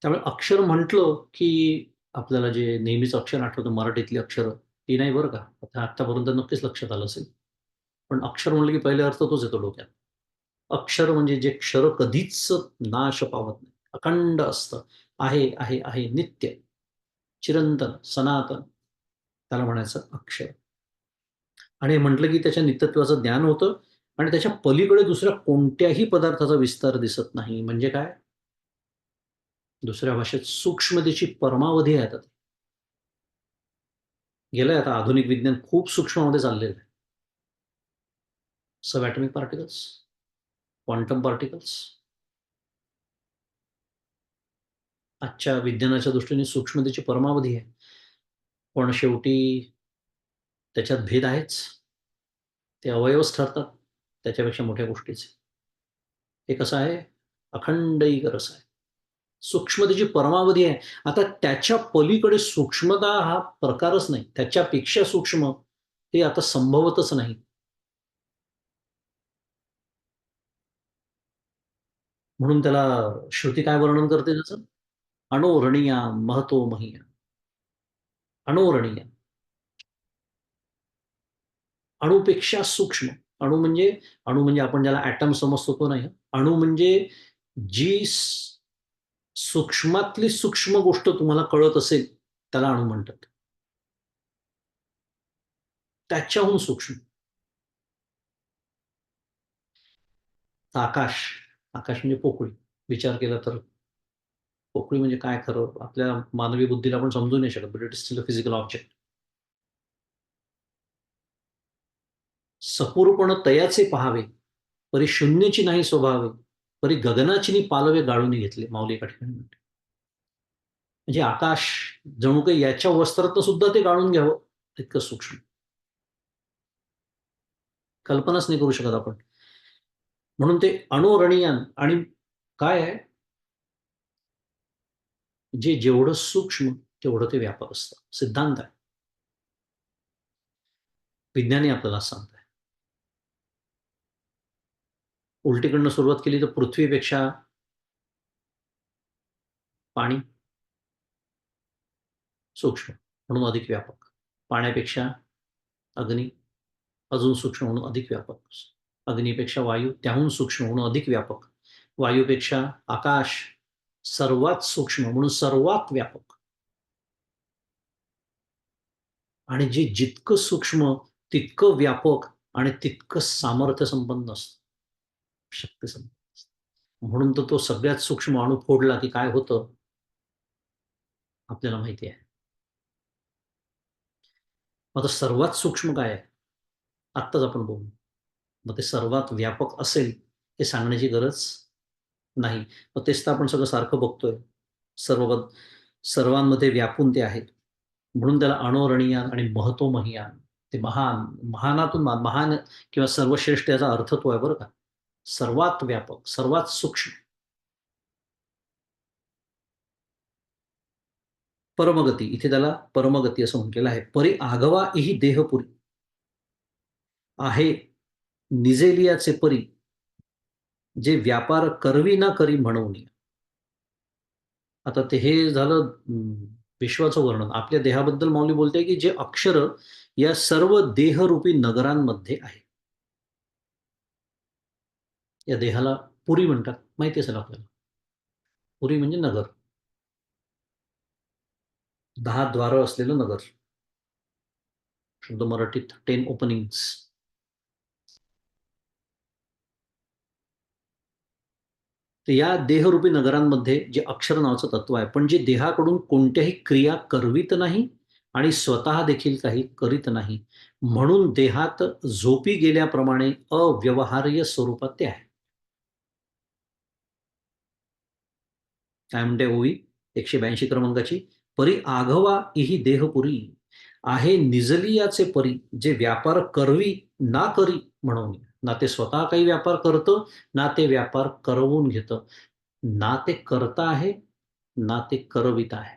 त्यामुळे अक्षर म्हटलं, की आपल्याला जे नेहमीच अक्षर आठवतं मराठीतली अक्षरं, ती नाही बरं का. आता आत्तापर्यंत नक्कीच लक्षात आलं असेल. पण अक्षर म्हणलं की पहिले अर्थ तोच येतो डोक्यात. अक्षर म्हणजे जे क्षर कधीच नाश पावत नाही. अखंड असतं. आहे, आहे, आहे, नित्य, चिरंतन, सनातन. त्याला म्हणायचं अक्षर. आणि म्हटलं की त्याच्या नित्यत्वाचं ज्ञान होतं आणि त्याच्या पलीकडे दुसऱ्या कोणत्याही पदार्थाचा विस्तार दिसत नाही. म्हणजे काय? दुसऱ्या भाषेत सूक्ष्मतेची परमावधी आहे आता. गेलंय आता आधुनिक विज्ञान खूप सूक्ष्ममध्ये चाललेलं आहे. सब ॲटॉमिक पार्टिकल्स, क्वांटम पार्टिकल्स. आजच्या विज्ञानाच्या दृष्टीने सूक्ष्मतेची परमावधी आहे. पण शेवटी त्याच्यात भेद आहेच. ते अवयवच ठरतात त्याच्यापेक्षा मोठ्या गोष्टीचे. हे कसं आहे? अखंड एक रस आहे. सूक्ष्मतेची परमावधी आहे. आता त्याच्या पलीकडे सूक्ष्मता हा प्रकारच नाही. त्याच्यापेक्षा सूक्ष्म हे आता संभवतच नाही. म्हणून त्याला श्रुती काय वर्णन करते त्याचं? अणोरणीया महतो महीया. अणोरणीय. अणुपेक्षा सूक्ष्म. अणु म्हणजे अणु म्हणजे आपण ज्याला ॲटम समजतो तो नाही. अणु म्हणजे जी सूक्ष्मातली सूक्ष्म गोष्ट तुम्हाला कळत असेल त्याला अणु म्हणतात. त्याच्याहून सूक्ष्म. आकाश. आकाश म्हणजे पोकळी. विचार केला तर पोकळी म्हणजे काय खरं आपल्या मानवी बुद्धीला आपण समजू नाही शकत. But it is still a physical object. सपूरपण तयाचे पहावे, परी शून्यची नाही स्वभावे, परी गगनाची नी पालवे गाळून घेतले, माऊली एका ठिकाणी म्हणते. म्हणजे आकाश जणू काही याच्या वस्त्रातनं सुद्धा ते गाळून घ्यावं, तितकं सूक्ष्म. कल्पनाच नाही करू शकत आपण. म्हणून ते अणोरणीयान आणि काय आहे, जे जेवढं सूक्ष्म तेवढं ते व्यापक असतं. सिद्धांत आहे. विज्ञानी आपल्याला सांगताय. उलटीकडनं सुरुवात केली तर पृथ्वीपेक्षा पाणी सूक्ष्म म्हणून अधिक व्यापक. पाण्यापेक्षा अग्नी अजून सूक्ष्म म्हणून अधिक व्यापक. अग्नीपेक्षा वायू त्याहून सूक्ष्म म्हणून अधिक व्यापक. वायूपेक्षा आकाश सर्वात सूक्ष्म म्हणून सर्वात व्यापक. आणि जे जितकं सूक्ष्म तितकं व्यापक आणि तितकं सामर्थ्य संपन्न असतं. शक्ती संपन्न असतं. म्हणून तर तो सगळ्यात सूक्ष्म अणू फोडला की काय होतं आपल्याला माहिती आहे. आता सर्वात सूक्ष्म काय आहे? आत्ताच आपण बघू. मग ते सर्वात व्यापक असेल हे सांगण्याची गरज नाही. मग तेच तर आपण सगळं सारखं बघतोय. सर्व सर्वांमध्ये व्यापून ते आहे. म्हणून त्याला अणोरणीयान आणि महतो महीयान. ते महान, महानातून महान किंवा सर्वश्रेष्ठ याचा अर्थ तो आहे बरं का. सर्वात व्यापक, सर्वात सूक्ष्म. परमगती इथे त्याला परमगती असं म्हटलेलं आहे. परी आघवा ही देहपुरी आहे निजेलियाचे परी जे व्यापार करवी ना करी म्हणून. आता ते हे झालं विश्वाचं वर्णन. आपल्या देहाबद्दल माऊली बोलते की जे अक्षर या सर्व देहरूपी नगरांमध्ये आहे. या देहाला पुरी म्हणतात. माहिती असेल आपल्याला. पुरी म्हणजे नगर. 10 द्वारं असलेलं नगर. शुद्ध मराठीत 10 ओपनिंग्स. तर या देहरूपी नगरांमध्ये जे अक्षर नावाचं तत्व आहे, पण जे देहाकडून कोणत्याही क्रिया करवीत नाही आणि स्वतः देखील काही करीत नाही. म्हणून देहात झोपी गेल्याप्रमाणे अव्यवहार्य स्वरूपात ते आहे. काय म्हणते ओवी 182 क्रमांकाची? परी आघवा इही देहपुरी आहे निजलियाचे परी जे व्यापार करवी ना करी म्हणून. ना ते स्वतः काही व्यापार करतं, ना ते व्यापार करवून घेतं. ना ते करता आहे, ना ते करवित आहे.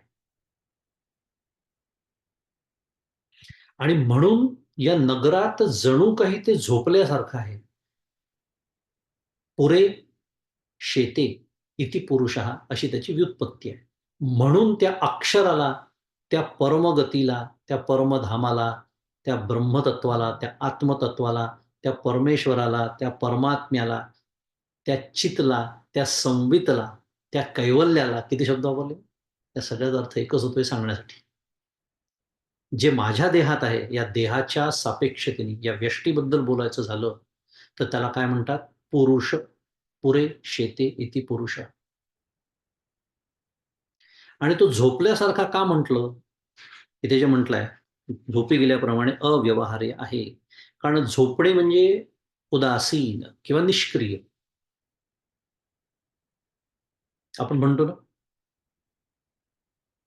आणि म्हणून या नगरात जणू काही ते झोपल्यासारखं आहे. पुरे शेते इति पुरुषः अशी त्याची व्युत्पत्ती आहे. म्हणून त्या अक्षराला त्या परमगतीला, त्या परमधामाला, त्या ब्रह्मतत्वाला, त्या आत्मतत्वाला, त्या परमेश्वराला, त्या परमात्म्याला, त्या चितला, त्या संवितला, त्या कैवल्याला किती शब्द वापरले? त्या सगळ्याचा अर्थ एकच होतोय सांगण्यासाठी. जे माझ्या देहात आहे, या देहाच्या सापेक्षतेने या व्यष्टीबद्दल बोलायचं झालं, तर त्याला काय म्हणतात? पुरुष. पुरे शेते इति पुरुष. आणि तो झोपल्यासारखा का म्हटलं? इथे जे म्हटलंय, झोपी गेल्याप्रमाणे अव्यवहार्य आहे. कारण झोपणे म्हणजे उदासीन किंवा निष्क्रिय. आपण म्हणतो ना,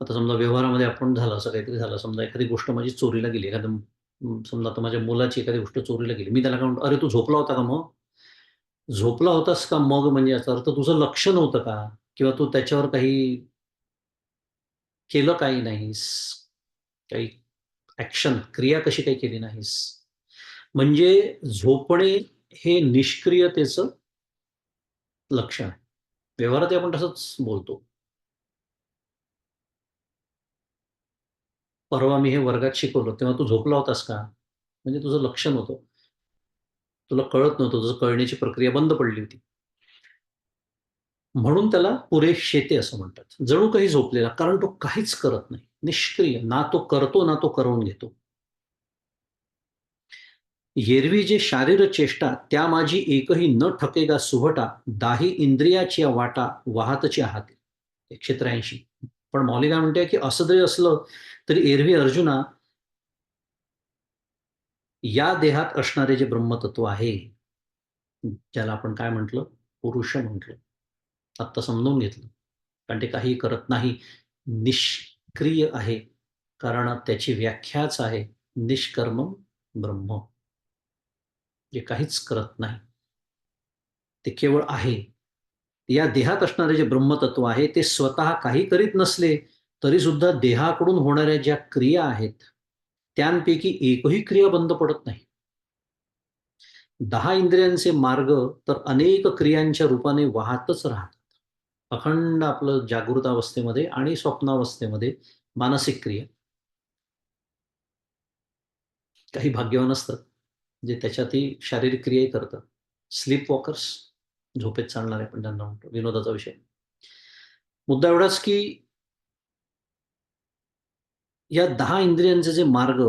आता समजा व्यवहारामध्ये आपण झालं, असं काहीतरी झालं, समजा एखादी गोष्ट माझी चोरीला गेली, समजा आता माझ्या मुलाची एखादी गोष्ट चोरीला गेली, मी त्याला काय म्हणतो, अरे तू झोपला होता का मग? झोपला होतास का मग? म्हणजे याचा अर्थ तुझं लक्ष नव्हतं का? किंवा तू त्याच्यावर काही केलं काही नाहीस, काही ऍक्शन, क्रिया कशी काही केली नाहीस. म्हणजे झोपणे हे निष्क्रियतेचं लक्षण आहे. व्यवहारात आपण तसंच बोलतो. परवा मी हे वर्गात शिकवलं, तेव्हा तू झोपला होतास का? म्हणजे तुझं लक्ष नव्हतं. तुला कळत नव्हतं, तुझं कळण्याची प्रक्रिया बंद पडली होती. म्हणून त्याला पुरेशेते असं म्हणतात. जणू काही झोपलेला, कारण तो काहीच करत नाही. निष्क्रिय. ना तो करतो, ना तो करून घेतो. एरवी जे शारीर चेष्टा त्या माझी एकही न ठकेगा सुभटा, दाही इंद्रियाची वाटा वाहतची आहात. 183. पण मौली काय म्हणते की असं जरी असलं तरी एरवी अर्जुना, या देहात असणारे जे ब्रह्मतत्व आहे, ज्याला आपण काय म्हटलं? पुरुष म्हटलं. आत्ता समजून घेतलं. कारण ते काही करत नाही, निष्क्रिय आहे. कारण त्याची व्याख्याच आहे निष्कर्म ब्रह्म, जे काहीच करत नाही, ते केवळ आहे. या देहात असणारे जे ब्रह्मतत्व आहे ते स्वतः काही करीत नसले तरी सुद्धा देहाकडून होणाऱ्या ज्या क्रिया आहेत त्यांपैकी एकही क्रिया बंद पडत नाही. 10 इंद्रियांचे मार्ग तर अनेक क्रियांच्या रूपाने वाहतच राहतात. अखंड आपलं जागृत अवस्थेमध्ये आणि स्वप्नावस्थेमध्ये मानसिक क्रिया. काही भाग्यवान असतात जे त्याच्यातही शारीरिक क्रियाही करतात. स्लीप वॉकर्स, झोपेत चालणारे आपण त्यांना म्हणतो, विनोदाचा विषय. मुद्दा एवढाच की या 10 इंद्रियांचे जे मार्ग,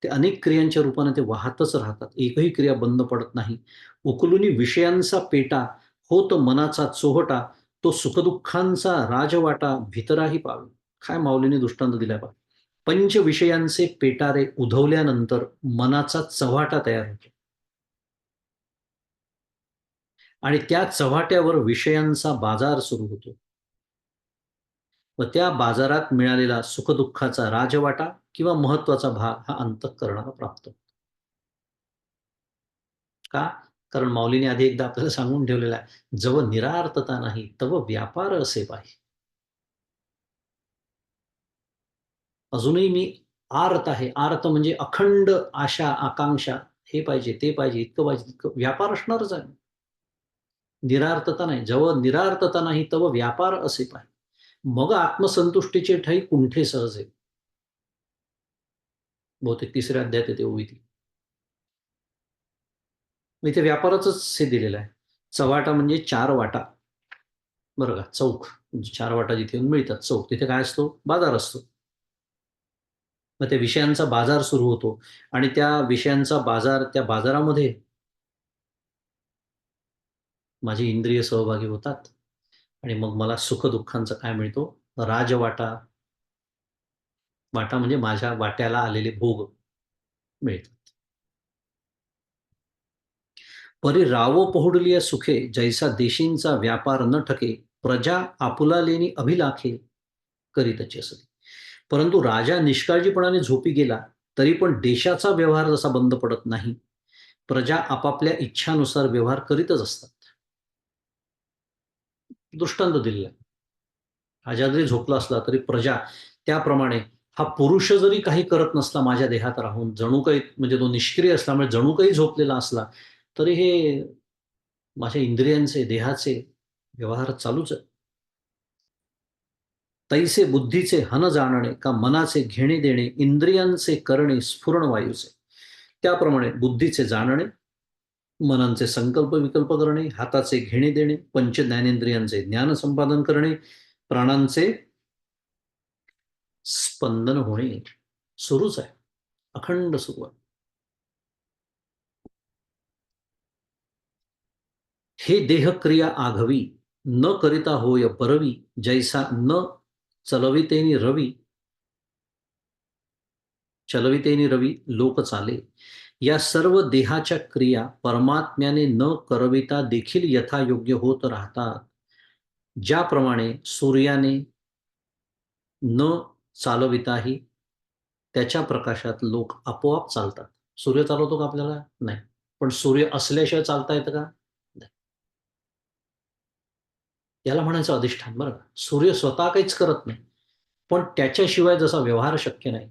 ते अनेक क्रियांच्या रूपाने ते वाहतच राहतात. एकही क्रिया बंद पडत नाही. उकलुनी विषयांचा पेटा होत मनाचा चोहटा, तो सुखदुःखांचा राजवाटा भितराही पावे. काय माऊलीने दृष्टांत दिलाय बा. पंच विषयांचे पेटारे उधवल्यानंतर मनाचा चव्हाटा तयार होतो आणि त्या चव्हाट्यावर विषयांचा बाजार सुरू होतो व त्या बाजारात मिळालेला सुखदुःखाचा राजवाटा किंवा महत्वाचा भाग हा अंतःकरणाला प्राप्त होतो. का? कारण माऊलीने आधी एकदा आपल्याला सांगून ठेवलेला आहे, जव निरार्थता नाही तव व्यापार असे पाहिजे. अजूनही मी आर्त आहे. आर्त म्हणजे अखंड आशा, आकांक्षा, हे पाहिजे, ते पाहिजे, इतकं पाहिजे, तितकं. व्यापार असणारच आहे. निरार्थता नाही. जेव्हा निरार्थता नाही तेव्हा व्यापार असे पाहिजे. मग आत्मसंतुष्टीचे ठाई कुंठे सहज आहे. बहुतेक 3ऱ्या अध्यायात येते ओवी ती. मग इथे व्यापाराचंच हे दिलेलं आहे. चव्हाटा म्हणजे 4 वाटा. बरं का? चौक. 4 वाटा जिथे येऊन मिळतात, चौक. तिथे काय असतो? बाजार असतो. मग त्या विषयांचा बाजार सुरू होतो आणि त्या विषयांचा बाजार, त्या बाजारामध्ये माझी इंद्रिय सहभागी होतात आणि मग मला सुख-दुःखांचा काय मिळतो? राजवाटा. वाटा म्हणजे माझ्या वाट्याला आलेले भोग मिळतात. परी रावो पहुडलिया सुखे, जैसा देशींचा व्यापार न ठके, प्रजा आपुलालेनी अभिलाखे करीतची असते. परंतु राजा निष्काळजीपणाने झोपी गेला तरी पण देशाचा व्यवहार जसा बंद पडत नाही, प्रजा आपापल्या इच्छानुसार व्यवहार करीतच असतात. दृष्टांत दिलेला आहे. राजा जरी झोपला असला तरी प्रजा त्याप्रमाणे, हा पुरुष जरी काही करत नसला माझ्या देहात राहून, जणू काही म्हणजे तो निष्क्रिय असल्यामुळे जणू काही झोपलेला असला, तरी हे माझ्या इंद्रियांचे, देहाचे व्यवहार चालूच आहे. तैसे बुद्धीचे हन जाणणे का मनाचे घेणे देणे इंद्रियांचे करणे स्फुरण वायूचे. त्याप्रमाणे बुद्धीचे जाणणे, मनांचे संकल्प विकल्प करणे, हाताचे घेणे देणे, पंच ज्ञानेंद्रियांचे ज्ञान संपादन करणे, प्राणांचे स्पंदन होणे सुरूच आहे, अखंड सुरू आहे. हे देहक्रिया आघवी न करिता होय परवी, जैसा न चलवितेनी रवी चलवितेनी रवी लोक चाले. या सर्व देहाच्या क्रिया परमात्म्याने न करविता देखील यथायोग्य होत राहतात. ज्याप्रमाणे सूर्याने न चालविताही त्याच्या प्रकाशात लोक आपोआप चालतात. सूर्य चालवतो का आपल्याला? नाही. पण सूर्य असल्याशिवाय चालता येतं का? नाही. याला म्हणायचं अधिष्ठान. बरं का, सूर्य स्वतः काहीच करत नाही, पण त्याच्याशिवाय जसा व्यवहार शक्य नाही,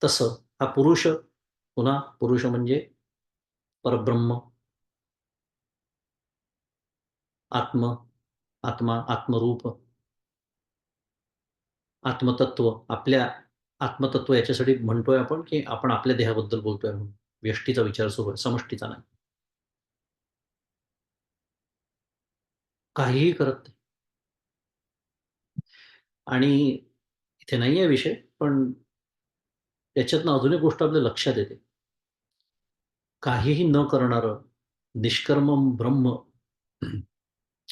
तसं हा पुरुष, पुन्हा पुरुष म्हणजे परब्रह्म, आत्म, आत्मा, आत्मरूप, आत्मतत्व. आपल्या आत्मतत्व याच्यासाठी म्हणतोय आपण, की आपण आपल्या देहाबद्दल बोलतोय म्हणून. व्यष्टीचा विचार सुरू आहे, समष्टीचा नाही. काहीही करत नाही. आणि इथे नाही आहे विषय, पण त्याच्यातनं अजून एक गोष्ट आपल्या लक्षात येते. काहीही न करणारं निष्कर्मम ब्रह्म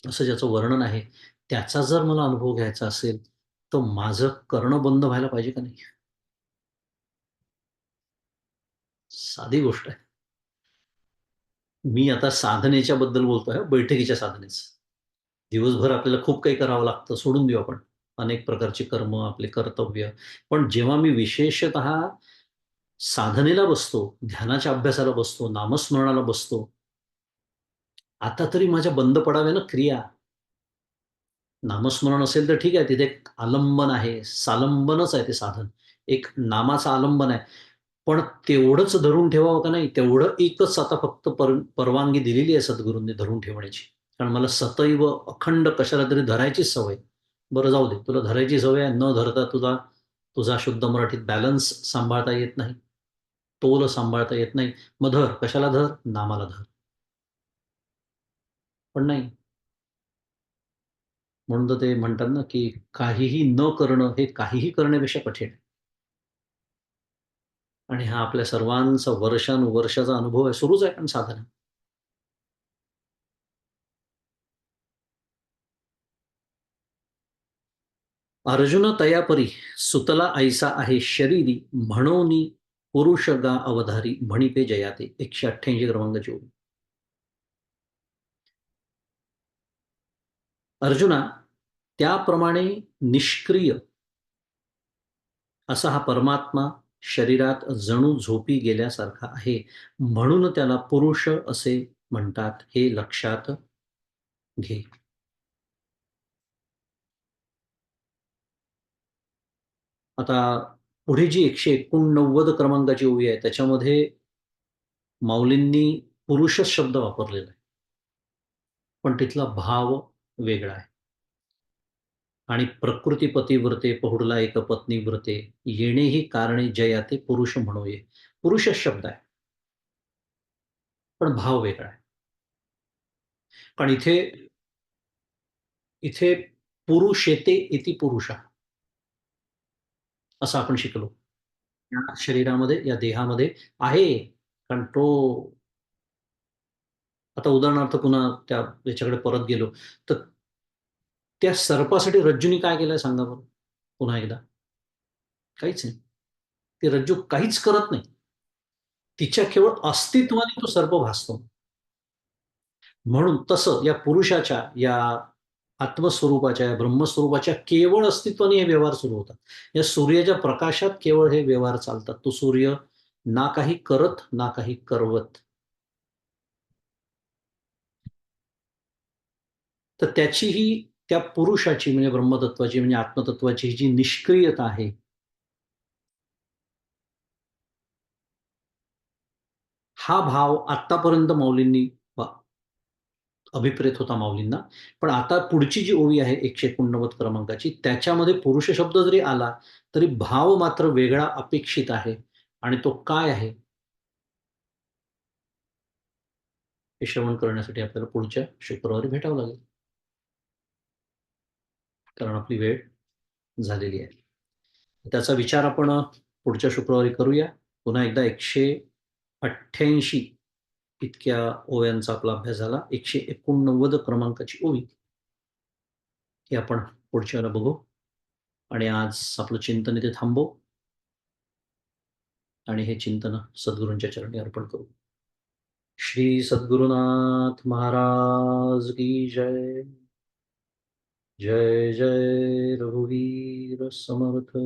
असं ज्याचं वर्णन आहे, त्याचा जर मला अनुभव घ्यायचा असेल, तर माझं करणं बंद व्हायला पाहिजे का नाही? साधी गोष्ट आहे. मी आता साधनेच्या बद्दल बोलतोय, बैठकीच्या साधनेच. दिवसभर आपल्याला खूप काही करावं लागतं, सोडून देऊ आपण. अनेक प्रकारची कर्म, आपले कर्तव्य. पण जेव्हा मी विशेषतः साधनेला बसतो, ध्यानाच्या अभ्यासाला बसतो, नामस्मरणाला बसतो, आता तरी माझ्या बंद पडाव्या ना क्रिया. नामस्मरण असेल तर ठीक आहे, तिथे एक आलंबन आहे, सालंबनच आहे ते साधन. एक नामाचं आलंबन आहे. पण तेवढंच धरून ठेवावं का नाही, तेवढं एकच आता फक्त परवानगी दिलेली आहे सद्गुरूंनी धरून ठेवण्याची. कारण मला सतैव अखंड कशाला तरी धरायचीच सवय. बरं जाऊ दे, तुला धरायची सवय आहे, न धरता तुझा तुझा शुद्ध मराठीत बॅलन्स सांभाळता येत नाही, तोल सांभाळता येत नाही. मग धर, कशाला धर? नामाला धर. पण नाही. म्हणून तर ते म्हणतात ना, की काहीही न करणं हे काहीही करण्यापेक्षा कठीण आहे. आणि हा आपल्या सर्वांचा वर्षानुवर्षाचा अनुभव आहे. सुरूच आहे पण साधना. अर्जुन तयापरी सुतला ऐसा आहे शरीरी, म्हणोनी पुरुष गा अवधारी म्हणिते जयाते. 188 क्रमांकाची ओळ. अर्जुना, त्याप्रमाणे निष्क्रिय असा हा परमात्मा शरीरात जणू झोपी गेल्यासारखा आहे, म्हणून त्याला पुरुष असे म्हणतात, हे लक्षात घे. आता पुढे जी 189 क्रमांकाची ओवी आहे, त्याच्यामध्ये माऊलींनी पुरुषच शब्द वापरलेला आहे, पण तिथला भाव वेगळा आहे. आणि प्रकृती पतिव्रते पहुडला एक पत्नी व्रते, येणेही कारणे जयाते पुरुष म्हणूये. पुरुषच शब्द आहे, पण भाव वेगळा आहे. पण इथे इथे पुरुषेते इति पुरुष असं आपण शिकलो. या शरीरामध्ये, या देहामध्ये आहे. कारण तो, आता उदाहरणार्थ पुन्हा त्या याच्याकडे परत गेलो, तर त्या सर्पासाठी रज्जूनी काय केलंय सांगा बरं? पुन्हा एकदा. काहीच नाही. ती रज्जू काहीच करत नाही. तिच्या केवळ अस्तित्वाने तो सर्प भासतो. म्हणून तसं या पुरुषाच्या, या आत्मस्वरूपाच्या, या ब्रह्मस्वरूपाच्या केवळ अस्तित्वाने हे व्यवहार सुरू होतात. या सूर्याच्या प्रकाशात केवळ हे व्यवहार चालतात. तो सूर्य ना काही करत, ना काही करवत. तर त्याची ही, त्या पुरुषाची म्हणजे ब्रह्मतत्वाची, म्हणजे आत्मतत्वाची जी निष्क्रियता आहे, हा भाव आत्तापर्यंत माऊलींनी अभिप्रेत होता माऊलींना. पण आता पुढची जी ओवी आहे 189 क्रमांकाची, त्याच्यामध्ये पुरुष शब्द जरी आला, तरी भाव मात्र वेगळा अपेक्षित आहे आणि तो काय आहे? हे श्रवण करण्यासाठी आपल्याला पुढच्या शुक्रवारी भेटावं लागेल. कारण आपली वेळ झालेली आहे. त्याचा विचार आपण पुढच्या शुक्रवारी करूया. पुन्हा एकदा 188 इतक्या ओव्यांचा आपला अभ्यास झाला. 189 क्रमांकाची ओवी ही आपण पुढच्या वेळेला बघू आणि आज आपलं चिंतन इथे थांबवू आणि हे चिंतन सद्गुरूंच्या चरणी अर्पण करू. श्री सद्गुरुनाथ महाराज की जय. जय जय रघुवीर समर्थ.